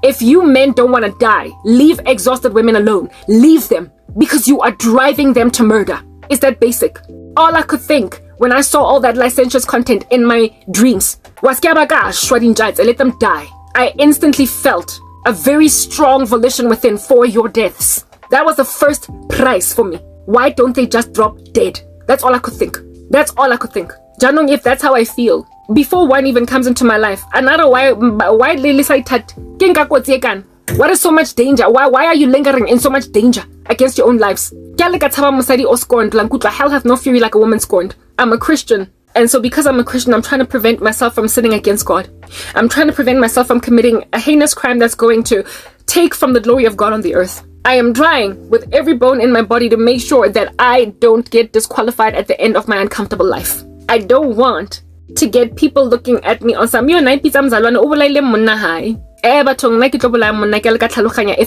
if you men don't want to die, leave exhausted women alone. Leave them, because you are driving them to murder. It's that basic. All I could think when I saw all that licentious content in my dreams was let them die. I instantly felt a very strong volition within for your deaths. That was the first price for me. Why don't they just drop dead? That's all I could think. That's all I could think. Janong, if that's how I feel, before one even comes into my life, another why what is so much danger? Why are you lingering in so much danger against your own lives? Hell hath no fury like a woman scorned. I'm a Christian, and so because I'm a Christian, I'm trying to prevent myself from sinning against God. I'm trying to prevent myself from committing a heinous crime that's going to take from the glory of God on the earth. I am trying with every bone in my body to make sure that I don't get disqualified at the end of my uncomfortable life. I don't want to get people looking at me on some if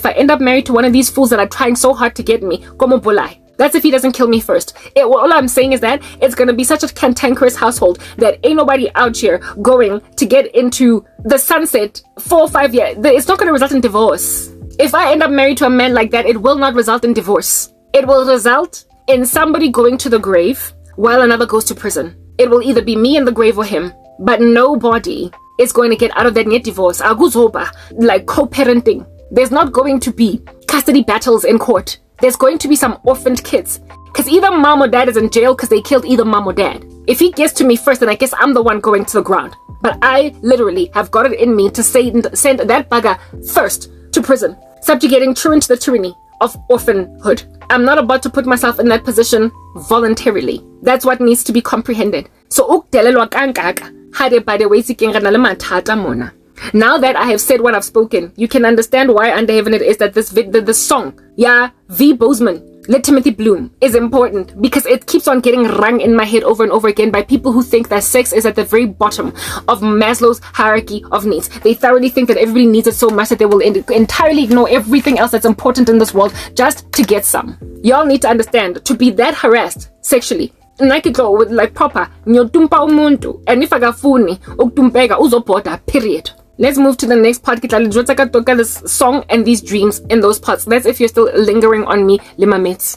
I end up married to one of these fools that are trying so hard to get me, that's if he doesn't kill me first. All I'm saying is that it's going to be such a cantankerous household that ain't nobody out here going to get into the sunset 4 or 5 years. It's not going to result in divorce. If I end up married to a man like that, it will not result in divorce. It will result in somebody going to the grave while another goes to prison. It will either be me in the grave or him, but nobody is going to get out of that net divorce. Like co-parenting. There's not going to be custody battles in court. There's going to be some orphaned kids, because either mom or dad is in jail because they killed either mom or dad. If he gets to me first, then I guess I'm the one going to the ground. But I literally have got it in me to send that bugger first to prison, subjugating children to the tyranny of orphanhood. I'm not about to put myself in that position voluntarily. That's what needs to be comprehended. So ukudelelwa kangaka hade by the way le mathata mona. Now that I have said what I've spoken, you can understand why under heaven it is that the song, V. Bozeman, Let Timothy Bloom, is important, because it keeps on getting rung in my head over and over again by people who think that sex is at the very bottom of Maslow's hierarchy of needs. They thoroughly think that everybody needs it so much that they will entirely ignore everything else that's important in this world just to get some. Y'all need to understand, to be that harassed sexually, with like proper nyotumpa umuntu, and if agafuni ukutumpeka uzobhoda, period. Let's move to the next part. This song and these dreams in those parts. That's if you're still lingering on me, Limamits.